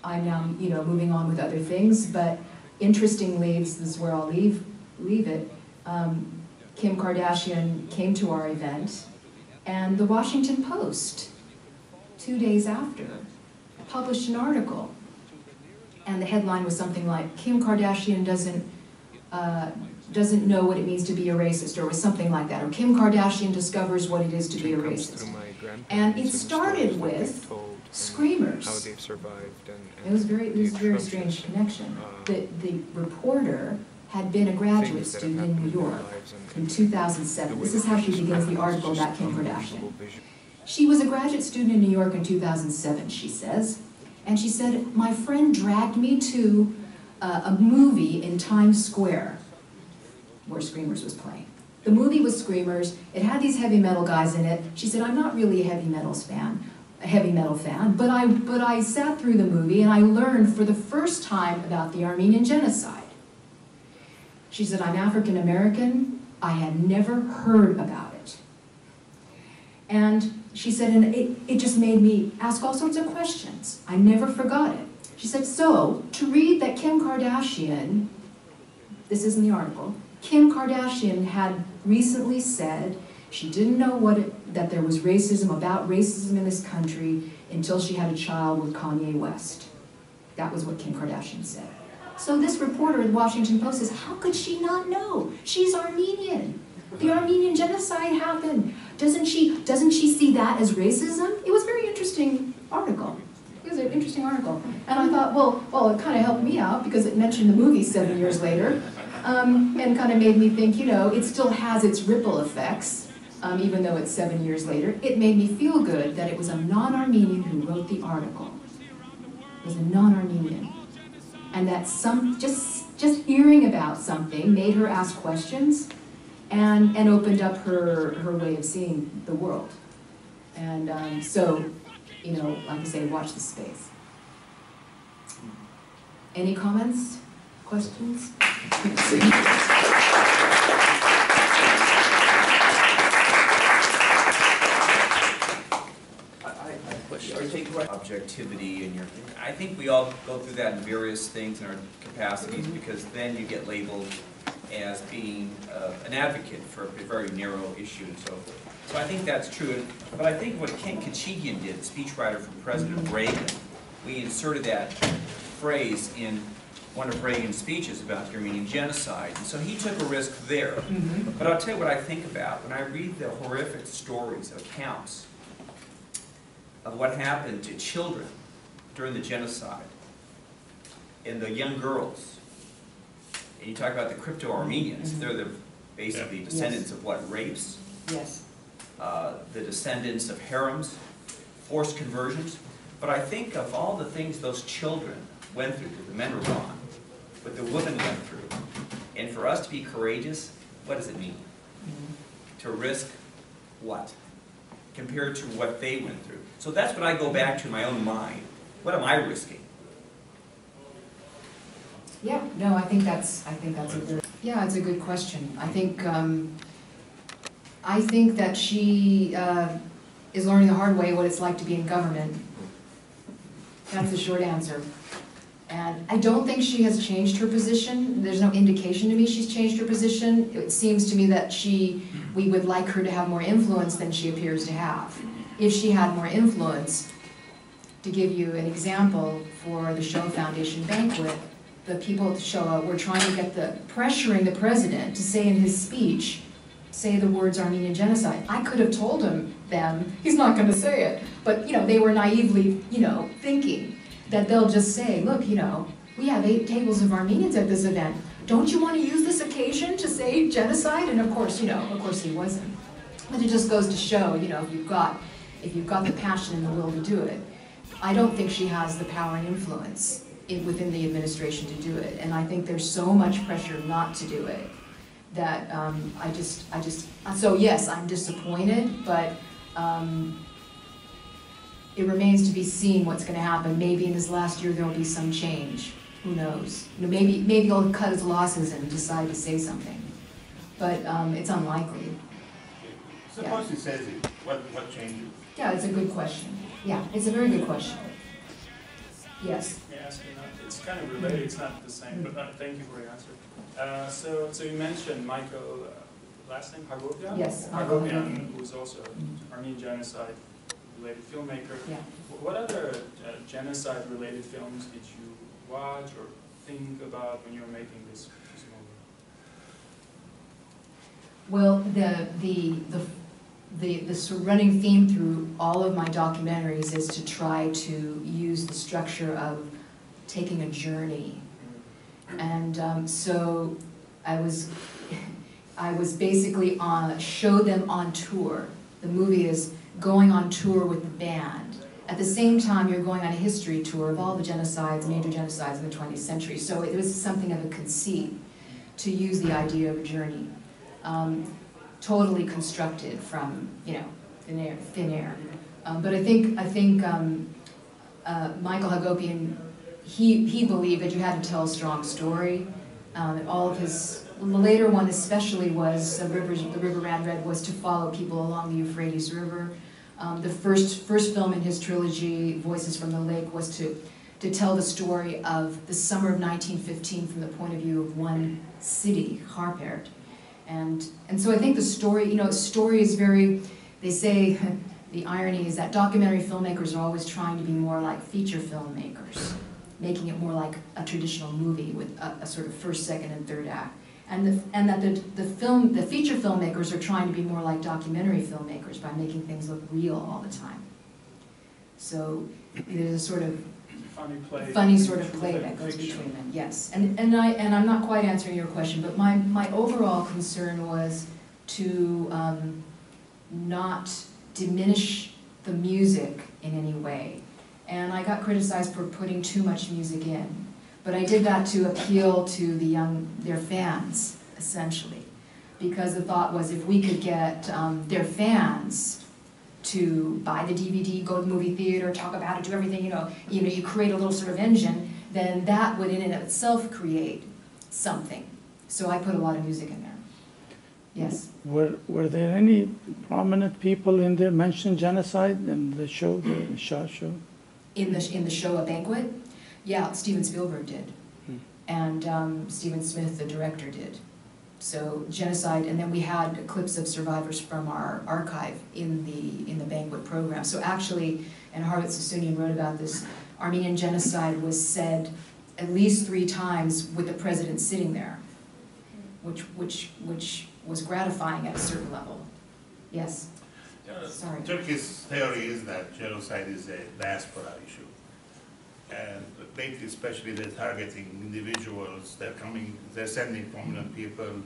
I'm now, moving on with other things, but interestingly, this is where I'll leave it, Kim Kardashian came to our event, and the Washington Post, 2 days after, published an article. And the headline was something like, Kim Kardashian doesn't know what it means to be a racist, or was something like that, or Kim Kardashian discovers what it is to be a racist. And it started with screamers. How they've survived. It was a very strange connection. The reporter had been a graduate student in New York in 2007. This is how she begins the article about Kim Kardashian. She was a graduate student in New York in 2007, she says, and she said, my friend dragged me to a movie in Times Square where Screamers was playing. The movie was Screamers. It had these heavy metal guys in it. She said, I'm not really a heavy metal fan, but I sat through the movie and I learned for the first time about the Armenian Genocide. She said, I'm African American. I had never heard about it. And she said, and it just made me ask all sorts of questions. I never forgot it. She said, so, to read that Kim Kardashian, this is in the article, Kim Kardashian had recently said she didn't know that there was about racism in this country until she had a child with Kanye West. That was what Kim Kardashian said. So this reporter in the Washington Post says, how could she not know? She's Armenian. The Armenian Genocide happened. Doesn't she see that as racism? It was a very interesting article. It was an interesting article. And I thought, well, it kind of helped me out because it mentioned the movie 7 years later, and kind of made me think, it still has its ripple effects, even though it's 7 years later. It made me feel good that it was a non-Armenian who wrote the article. It was a non-Armenian. And that just hearing about something made her ask questions and opened up her way of seeing the world. And so, like I say, watch this space. Any comments? Questions? I take objectivity in I think we all go through that in various things in our capacities, because then you get labeled as being an advocate for a very narrow issue and so forth. So I think that's true. But I think what Ken Kachigian did, speechwriter for President Reagan, we inserted that phrase in one of Reagan's speeches about the Armenian Genocide. And so he took a risk there. But I'll tell you what I think about when I read the horrific stories, accounts of what happened to children during the genocide and the young girls. And you talk about the crypto-Armenians. They're basically descendants of what, rapes? Yes. The descendants of harems, forced conversions. But I think of all the things those children went through, the men were gone, what the women went through. And for us to be courageous, what does it mean? To risk what? Compared to what they went through. So that's what I go back to in my own mind. What am I risking? Yeah, no, I think that's it's a good question. I think that she is learning the hard way what it's like to be in government. That's the short answer. And I don't think she has changed her position. There's no indication to me she's changed her position. It seems to me that we would like her to have more influence than she appears to have. If she had more influence, to give you an example, for the Show Foundation banquet, the people at the show were trying to get pressuring the president to say in his speech, say the words Armenian Genocide. I could have told them, he's not going to say it. But, they were naively, thinking that they'll just say, look, we have 8 tables of Armenians at this event. Don't you want to use this occasion to say genocide? And of course he wasn't. But it just goes to show, if you've got the passion and the will to do it. I don't think she has the power and influence within the administration to do it. And I think there's so much pressure not to do it that so yes, I'm disappointed, but it remains to be seen what's going to happen. Maybe in his last year there'll be some change. Who knows? Maybe he'll cut his losses and decide to say something. But it's unlikely. Suppose he says it. What changes? Yeah, it's a good question. Yeah, it's a very good question. Yes. May I ask you that? It's kind of related, it's not the same, but thank you for your answer. So you mentioned Michael, last name, Hagopian? Yes, Hagopian, who's also an Armenian genocide-related filmmaker. Yeah. What other genocide-related films did you watch or think about when you were making this movie? Well, the sort of running theme through all of my documentaries is to try to use the structure of taking a journey. And so I was basically show them on tour. The movie is going on tour with the band. At the same time, you're going on a history tour of all the genocides, major genocides in the 20th century. So it was something of a conceit to use the idea of a journey. Totally constructed from, thin air. But I think Michael Hagopian, he believed that you had to tell a strong story. All of his, the later one especially was, the River Ran Red, was to follow people along the Euphrates River. The first film in his trilogy, Voices from the Lake, was to tell the story of the summer of 1915 from the point of view of one city, Harpert. And so I think the story, story is very, they say, the irony is that documentary filmmakers are always trying to be more like feature filmmakers, making it more like a traditional movie with a sort of first, second, and third act. And that the feature filmmakers are trying to be more like documentary filmmakers by making things look real all the time. So there's a sort of funny sort of play that goes between them. Yes, and I'm not quite answering your question, but my overall concern was to not diminish the music in any way. And I got criticized for putting too much music in. But I did that to appeal to their fans, essentially. Because the thought was if we could get their fans to buy the DVD, go to the movie theater, talk about it, do everything, you create a little sort of engine, then that would in and of itself create something. So I put a lot of music in there. Yes? Were there any prominent people in there mentioned genocide in the show, the Shah show? In the show, A Banquet? Yeah, Steven Spielberg did. And Stephen Smith, the director, did. So genocide, and then we had clips of survivors from our archive in the Banquet program. So actually, and Harvard Sassoonian wrote about this, Armenian genocide was said at least 3 times with the president sitting there, which was gratifying at a certain level. Yes? Sorry. Turkey's theory is that genocide is a diaspora issue. And lately, especially, they're targeting individuals. They're sending prominent people,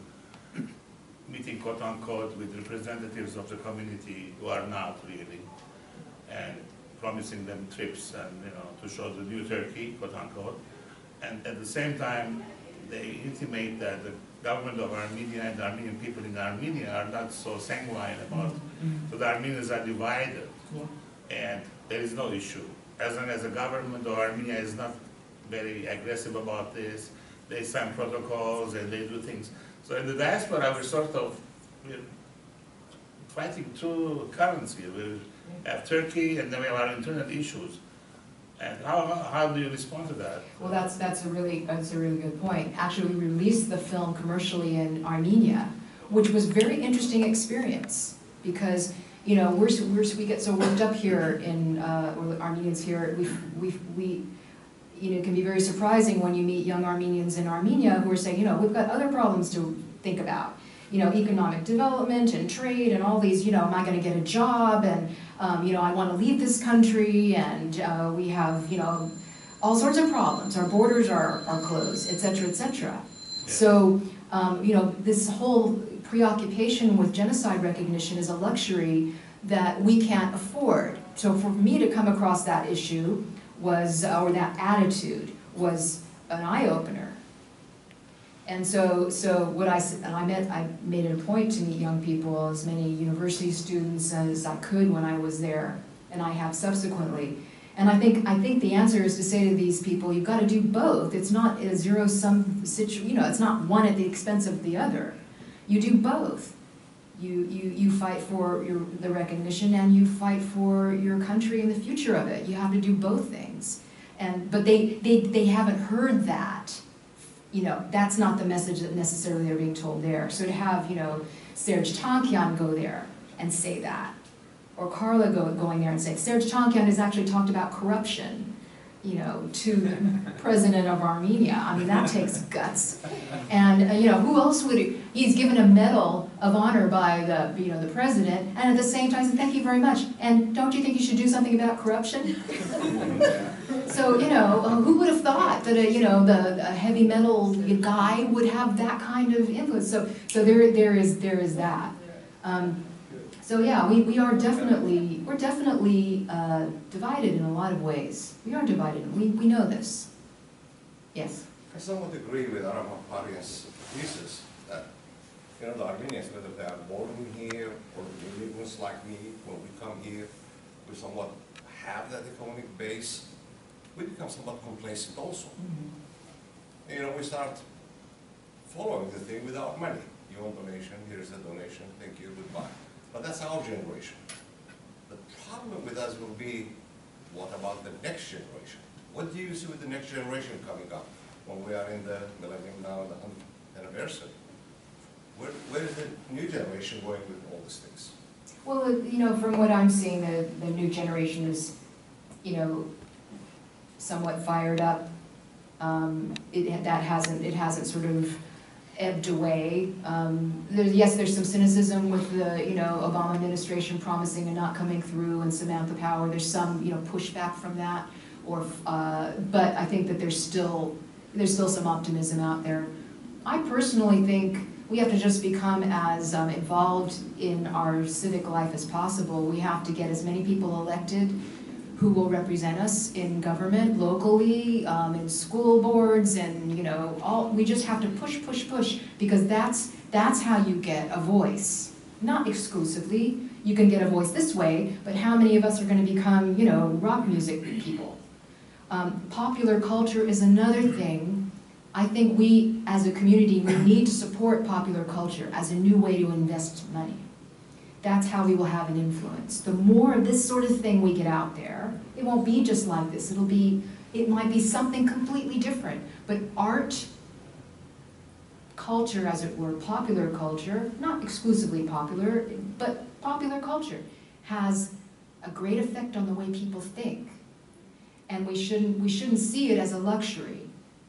meeting quote unquote with representatives of the community who are not really, and promising them trips and to show the new Turkey, quote unquote. And at the same time, they intimate that the government of Armenia and the Armenian people in Armenia are not so sanguine about. So the Armenians are divided, and there is no issue. As long as the government of Armenia is not very aggressive about this, they sign protocols and they do things. So in the diaspora, we're fighting two currents here. We have Turkey, and then we have our internal issues. And how do you respond to that? Well, that's a really good point. Actually, we released the film commercially in Armenia, which was a very interesting experience because we get so worked up here in Armenians here. We it can be very surprising when you meet young Armenians in Armenia who are saying, we've got other problems to think about. Economic development and trade and all these, am I going to get a job? And, I want to leave this country, and we have, all sorts of problems. Our borders are closed, et cetera, et cetera. Yeah. So, this whole preoccupation with genocide recognition is a luxury that we can't afford. So for me to come across that issue was, or that attitude, was an eye-opener. And so what I made it a point to meet young people, as many university students as I could when I was there, and I have subsequently. And I think the answer is to say to these people, you've got to do both. It's not a zero-sum situation. It's not one at the expense of the other. You do both. You fight for the recognition, and you fight for your country and the future of it. You have to do both things. But they haven't heard that. You know, that's not the message that necessarily they're being told there. So to have, you know, Serge Tankian go there and say that, or Carla going there and say, Serge Tankian has actually talked about corruption, you know, to the president of Armenia. I mean, that takes guts. And, you know, who else would he's given a medal of honor by the, you know, the president, and at the same time said, thank you very much. And don't you think you should do something about corruption? So, you know, who would have thought that a, you know, a heavy metal guy would have that kind of influence? So there is that. So yeah, we're definitely divided in a lot of ways. We are divided. We know this. Yes. I somewhat agree with Armine Parian's thesis that, you know, the Armenians, whether they are born here or the immigrants like me, when we come here, we somewhat have that economic base. We become somewhat complacent also. Mm-hmm. You know, we start following the thing without money. You want donation, here's a donation, thank you, goodbye. But that's our generation. The problem with us will be, what about the next generation? What do you see with the next generation coming up when we are in the millennium now, the 100th anniversary? Where is the new generation going with all these things? Well, you know, from what I'm seeing, the new generation is, you know, somewhat fired up. It hasn't sort of ebbed away. There's some cynicism with the, you know, Obama administration promising and not coming through, and Samantha Power. There's some, you know, pushback from that, but I think that there's still some optimism out there. I personally think we have to just become as involved in our civic life as possible. We have to get as many people elected who will represent us in government, locally, in school boards, and, you know, we just have to push, because that's how you get a voice. Not exclusively, you can get a voice this way, but how many of us are going to become, you know, rock music people? Popular culture is another thing. I think we, as a community, we need to support popular culture as a new way to invest money. That's how we will have an influence. The more of this sort of thing we get out there, it won't be just like this. It might be something completely different. But art, culture, as it were, popular culture, not exclusively popular, but popular culture, has a great effect on the way people think. And we shouldn't see it as a luxury.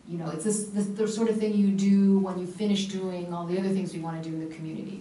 You know, it's the sort of thing you do when you finish doing all the other things we want to do in the community.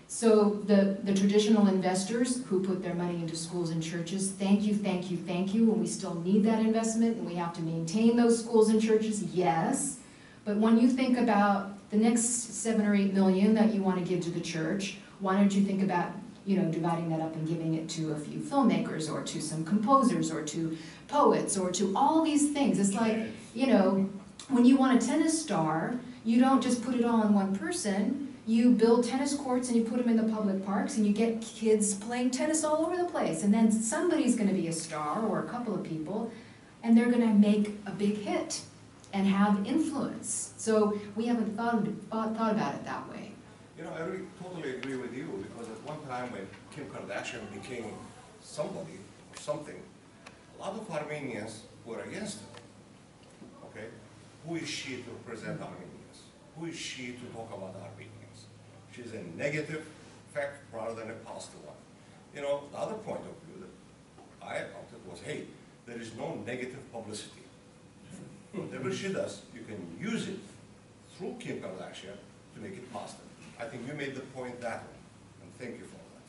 So the traditional investors who put their money into schools and churches, thank you, and we still need that investment, and we have to maintain those schools and churches, yes. But when you think about the next 7 or 8 million that you want to give to the church, why don't you think about, you know, dividing that up and giving it to a few filmmakers, or to some composers, or to poets, or to all these things. It's like, you know, when you want a tennis star, you don't just put it all on one person. You build tennis courts and you put them in the public parks, and you get kids playing tennis all over the place. And then somebody's going to be a star, or a couple of people, and they're going to make a big hit and have influence. So we haven't thought about it that way. You know, I really totally agree with you, because at one time when Kim Kardashian became somebody or something, a lot of Armenians were against her. Okay? Who is she to represent Armenians? Who is she to talk about Armenians? She's a negative fact rather than a positive one. You know, the other point of view that I adopted was, hey, there is no negative publicity. Whatever she does, you can use it through Kim Kardashian to make it positive. I think you made the point that way, and thank you for that.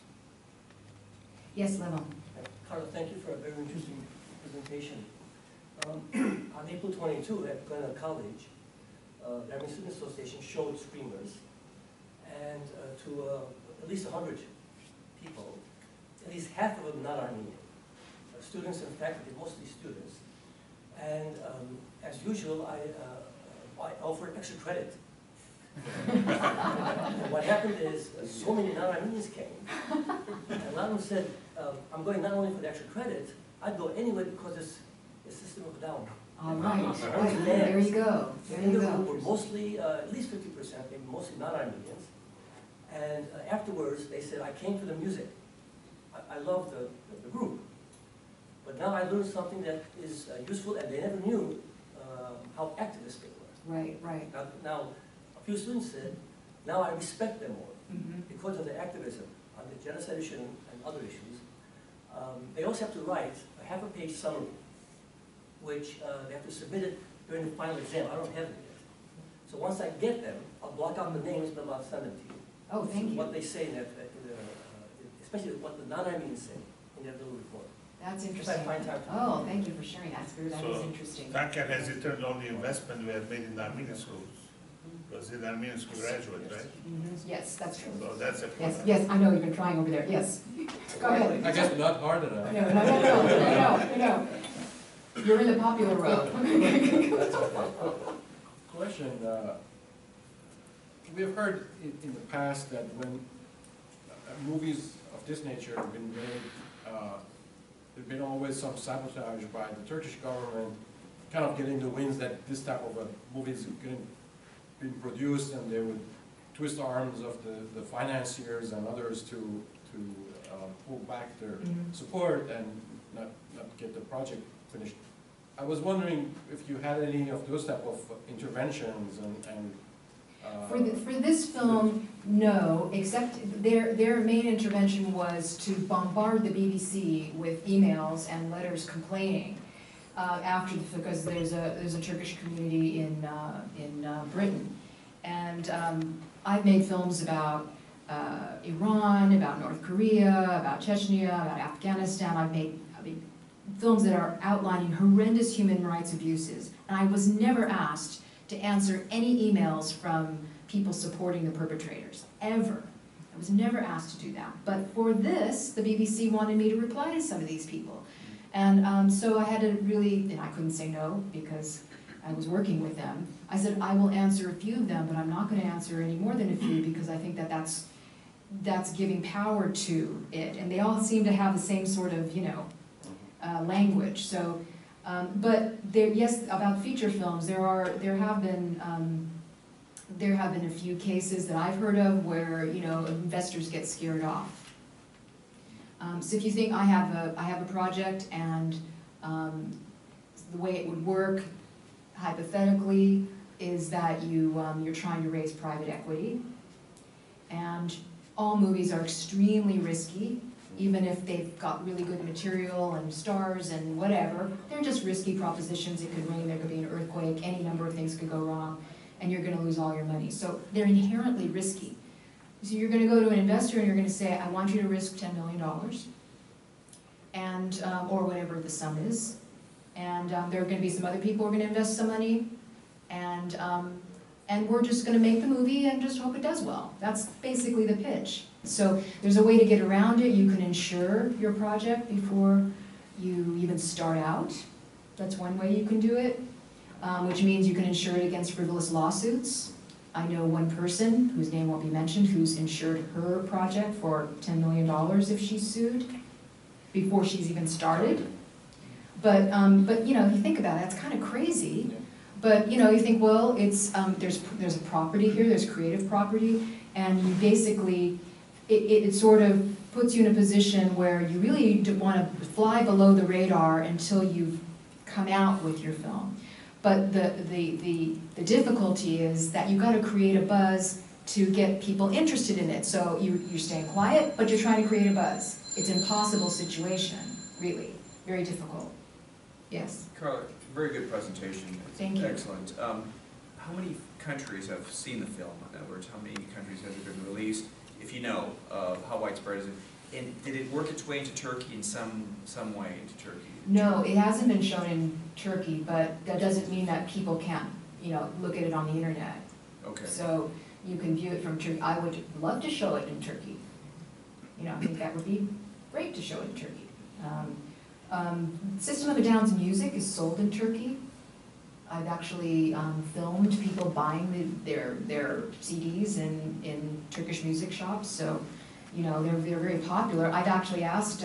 Yes, Levon. Carla, thank you for a very interesting presentation. On April 22 at Glenna College, the Armenian Student Association showed Screamers, and to at least 100 people, at least half of them not Armenian, students and faculty, mostly students. And as usual, I offered extra credit. And what happened is so many non-Armenians came, and a lot of them said, I'm going not only for the extra credit, I'd go anyway because it's a system of down. All right. There you go. There you go. Were mostly, at least 50%, maybe mostly non-Armenians. And afterwards, they said, I came for the music. I love the group. But now I learned something that is useful, and they never knew how activist they were. Right, right. Now, a few students said, now I respect them more Mm-hmm. because of their activism on the genocide issue and other issues. They also have to write a half-page summary, which they have to submit it during the final exam. I don't have it yet. So once I get them, I'll block out the names and I'll send them to you. Oh, thank you. What they say, especially what the non-Armenians say in their little report. That's If interesting. I find time to Oh, thank you for sharing that, Spirit. That is So, interesting. TACAD has returned all the investment we have made in the Armenian schools. Because in Armenian school graduate, right? Mhm. Yes, that's true. So that's a Yes, product. yes, I know, you've been trying over there, yes. Go ahead. I guess not hard enough. No. You're in the popular road. Question, we have heard in the past that when movies of this nature have been made, there's been always some sabotage by the Turkish government, kind of getting the winds that this type of a movie is being produced, and they would twist the arms of the financiers and others to pull back their support and not get the project finished. I was wondering if you had any of those type of interventions For this film, no, except their main intervention was to bombard the BBC with emails and letters complaining because there's a Turkish community in Britain, and I've made films about Iran, about North Korea, about Chechnya, about Afghanistan. I've made films that are outlining horrendous human rights abuses, and I was never asked to answer any emails from people supporting the perpetrators, ever. I was never asked to do that. But for this, the BBC wanted me to reply to some of these people. And so I had to really, and I couldn't say no because I was working with them. I said, I will answer a few of them, but I'm not going to answer any more than a few because I think that that's giving power to it. And they all seem to have the same sort of, language. So, but there, yes, about feature films, there have been a few cases that I've heard of where investors get scared off. So if you think I have a project and the way it would work hypothetically is that you're trying to raise private equity, and all movies are extremely risky. Even if they've got really good material and stars and whatever, they're just risky propositions. It could rain, there could be an earthquake, any number of things could go wrong, and you're going to lose all your money. So they're inherently risky. So you're going to go to an investor and you're going to say, I want you to risk $10 million, and or whatever the sum is, and there are going to be some other people who are going to invest some money, and we're just going to make the movie and just hope it does well. That's basically the pitch. So there's a way to get around it. You can insure your project before you even start out. That's one way you can do it, which means you can insure it against frivolous lawsuits. I know one person, whose name won't be mentioned, who's insured her project for $10 million if she's sued before she's even started. But if you think about it, it's kind of crazy. But you think, well, it's there's a property here, there's creative property, and you basically, it sort of puts you in a position where you really want to fly below the radar until you've come out with your film. But the difficulty is that you've got to create a buzz to get people interested in it. So you're staying quiet, but you're trying to create a buzz. It's an impossible situation, really, very difficult. Yes. Carla, very good presentation. Thank you. Excellent. How many countries have seen the film? In other words, how many countries has it been released? If you know, how widespread is it? And did it work its way into Turkey in some way into Turkey? No, it hasn't been shown in Turkey, but that doesn't mean that people can't, look at it on the internet. Okay. So you can view it from Turkey. I would love to show it in Turkey. I think that would be great to show it in Turkey. System of a Down's music is sold in Turkey. I've actually filmed people buying their CDs in Turkish music shops, so they're very popular. I've actually asked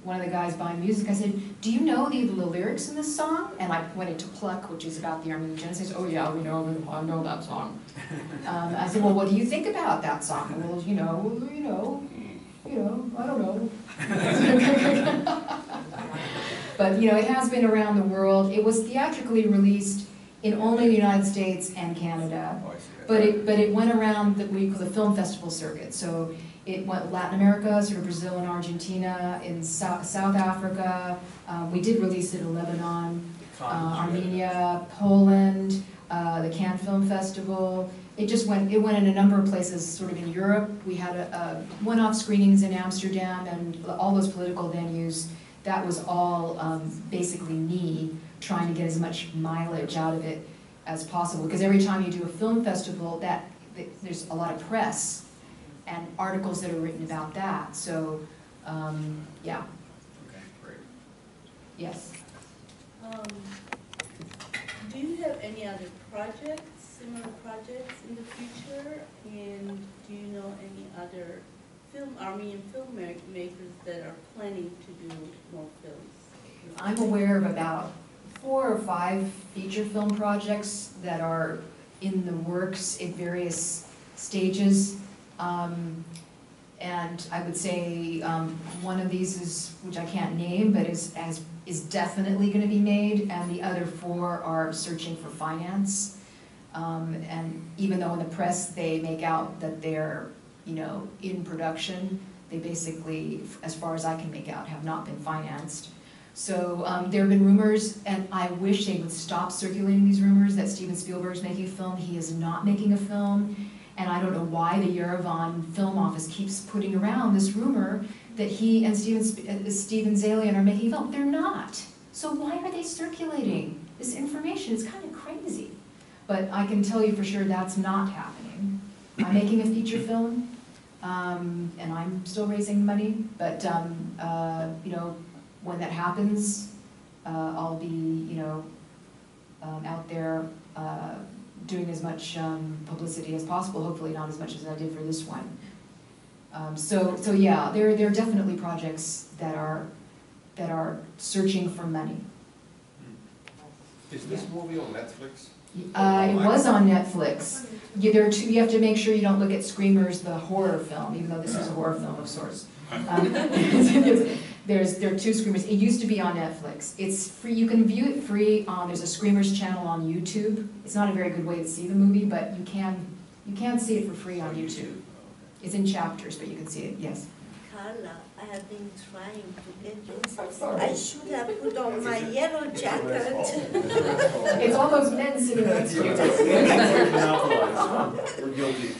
one of the guys buying music, I said, do you know the lyrics in this song? And I went into Pluck, which is about the Armenian Genocide. Oh yeah, I know that song. I said, well, what do you think about that song? Well, I don't know. But, you know, it has been around the world. It was theatrically released in only the United States and Canada. Oh, I see. But it went around what we call the film festival circuit. So it went Latin America, sort of Brazil and Argentina, in South Africa. We did release it in Lebanon, Armenia, Poland, the Cannes Film Festival. It went in a number of places, sort of in Europe. We had one-off screenings in Amsterdam and all those political venues. That was all basically me trying to get as much mileage out of it as possible. Because every time you do a film festival, there's a lot of press and articles that are written about that. So, yeah. Okay, great. Yes. Do you have any other projects, similar projects in the future? And do you know any other Armenian filmmakers that are planning to do more films? I'm aware of about 4 or 5 feature film projects that are in the works in various stages. And I would say one of these is, which I can't name, but is definitely going to be made, and the other 4 are searching for finance. And even though in the press they make out that they're, you know, in production, they basically, as far as I can make out, have not been financed. So there have been rumors, and I wish they would stop circulating these rumors that Steven Spielberg's making a film. He is not making a film, and I don't know why the Yerevan Film Office keeps putting around this rumor that he and Steven Zalian are making a film. They're not. So why are they circulating this information? It's kind of crazy. But I can tell you for sure that's not happening. I'm making a feature film, and I'm still raising money, but you know, when that happens, I'll be, you know, out there doing as much publicity as possible. Hopefully not as much as I did for this one. So yeah, there are definitely projects that are searching for money. Is this movie on Netflix? It was on Netflix. You have to make sure you don't look at Screamers, the horror film, even though this is a horror film of sorts. There are 2 Screamers. It used to be on Netflix. It's free. You can view it free. There's a Screamers channel on YouTube. It's not a very good way to see the movie, but you can see it for free on YouTube. It's in chapters, but you can see it. Yes. Carla, I have been trying to get this. I should have put on my yellow jacket. It's all those men sitting next to you. We're guilty.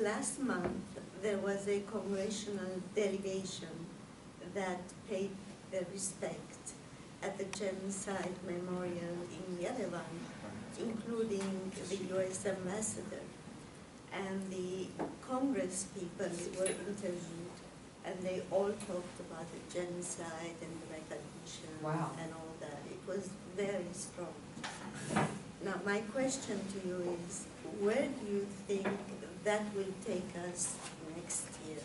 Last month, there was a congressional delegation that paid their respect at the Genocide Memorial in Yerevan, including the U.S. ambassador. And the Congress people were interviewed, and they all talked about the genocide and the recognition and all that. It was very strong. Now, my question to you is, where do you think that will take us next year?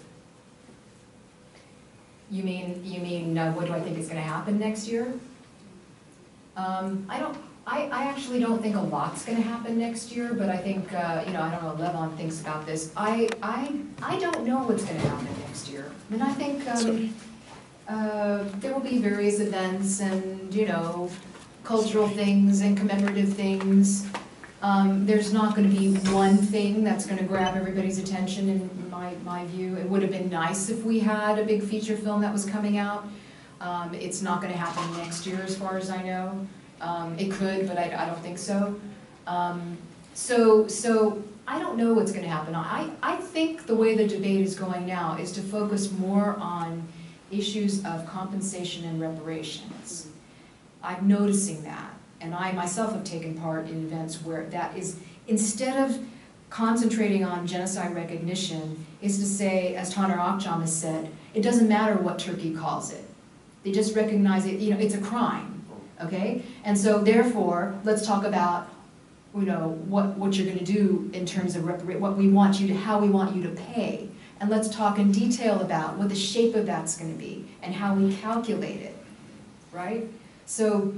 You mean what do I think is going to happen next year? I actually don't think a lot's going to happen next year, but I think, you know, I don't know what Levon thinks about this. I don't know what's going to happen next year. I mean, I think there will be various events and, you know, cultural things and commemorative things. There's not going to be one thing that's going to grab everybody's attention in my view. It would have been nice if we had a big feature film that was coming out. It's not going to happen next year as far as I know. It could, but I don't think so. So I don't know what's going to happen. I think the way the debate is going now is to focus more on issues of compensation and reparations. I'm noticing that, and I myself have taken part in events where that is, instead of concentrating on genocide recognition, is to say, as Taner Akçam has said, it doesn't matter what Turkey calls it. They just recognize it, you know, it's a crime. Okay, and so therefore, let's talk about, you know, what you're going to do in terms of what we want you to, how we want you to pay, and let's talk in detail about what the shape of that's going to be and how we calculate it, right? So,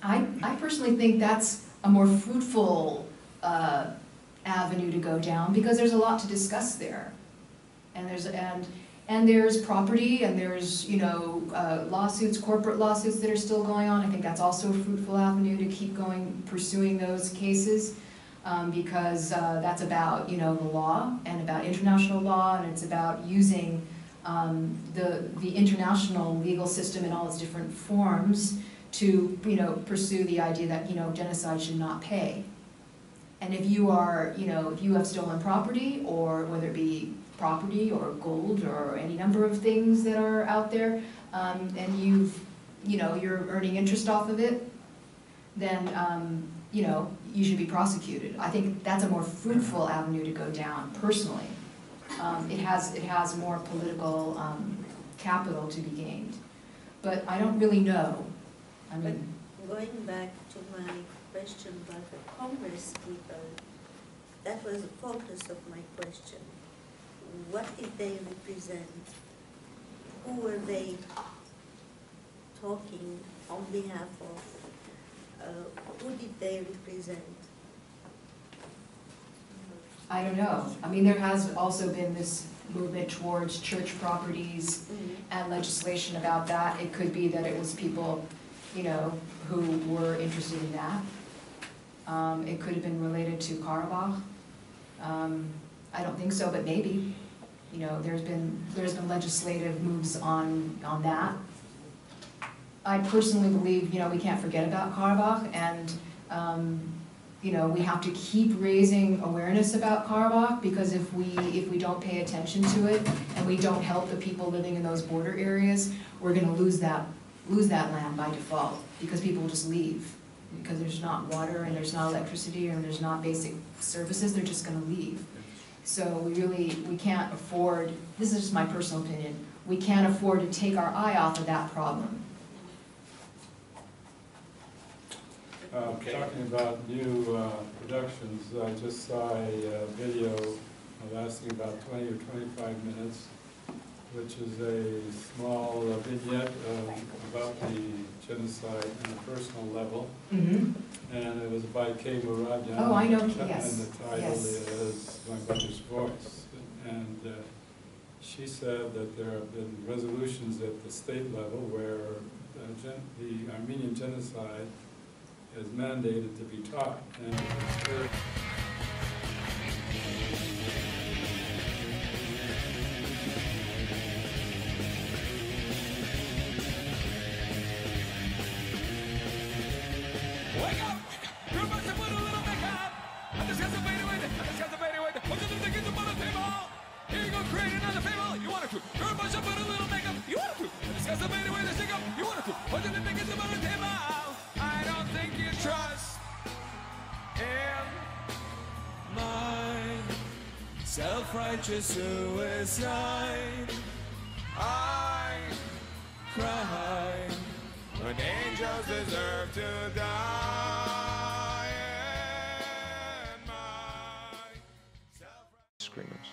I personally think that's a more fruitful avenue to go down because there's a lot to discuss there, and And there's property, and there's, you know, lawsuits, corporate lawsuits that are still going on. I think that's also a fruitful avenue to keep going, pursuing those cases, because that's about, you know, the law and about international law, and it's about using the international legal system in all its different forms to, you know, pursue the idea that, you know, genocide should not pay. And if you are, you know, if you have stolen property, or whether it be property or gold or any number of things that are out there, and you're earning interest off of it, then, you know, you should be prosecuted. I think that's a more fruitful avenue to go down, personally. It has more political capital to be gained. But I don't really know. I mean, going back to my question about the Congress people, that was the focus of my question. What did they represent? Who were they talking on behalf of? Who did they represent? I don't know. I mean, there has also been this movement towards church properties and legislation about that. It could be that it was people, you know, who were interested in that. It could have been related to Karabakh. I don't think so, but maybe. You know, there's been legislative moves on that. I personally believe, you know, we can't forget about Karabakh, and you know, we have to keep raising awareness about Karabakh, because if we don't pay attention to it and we don't help the people living in those border areas, we're going to lose that land by default, because people will just leave, because there's not water and there's not electricity and there's not basic services. They're just going to leave. So we can't afford, this is just my personal opinion, we can't afford to take our eye off of that problem. Talking about new productions, I just saw a video lasting about 20 or 25 minutes, which is a small vignette about the genocide on a personal level. And it was by Kay Muradyan. Oh, I know, yes. And the title is My Mother's Voice. And she said that there have been resolutions at the state level where the Armenian Genocide is mandated to be taught. And it's very Wake up! You're about to put a little makeup! I just got some baby with it. I just got some baby with it. What's the thing on the table? Here you go, create another fable. You wanted to. You're about to put a little makeup. You wanted to. I just got some baby with it. Stick up. You wanted to. What's the thing on the table? I don't think you trust in my self-righteous suicide. I cry when angels deserve to die. And my self-righteous screamers.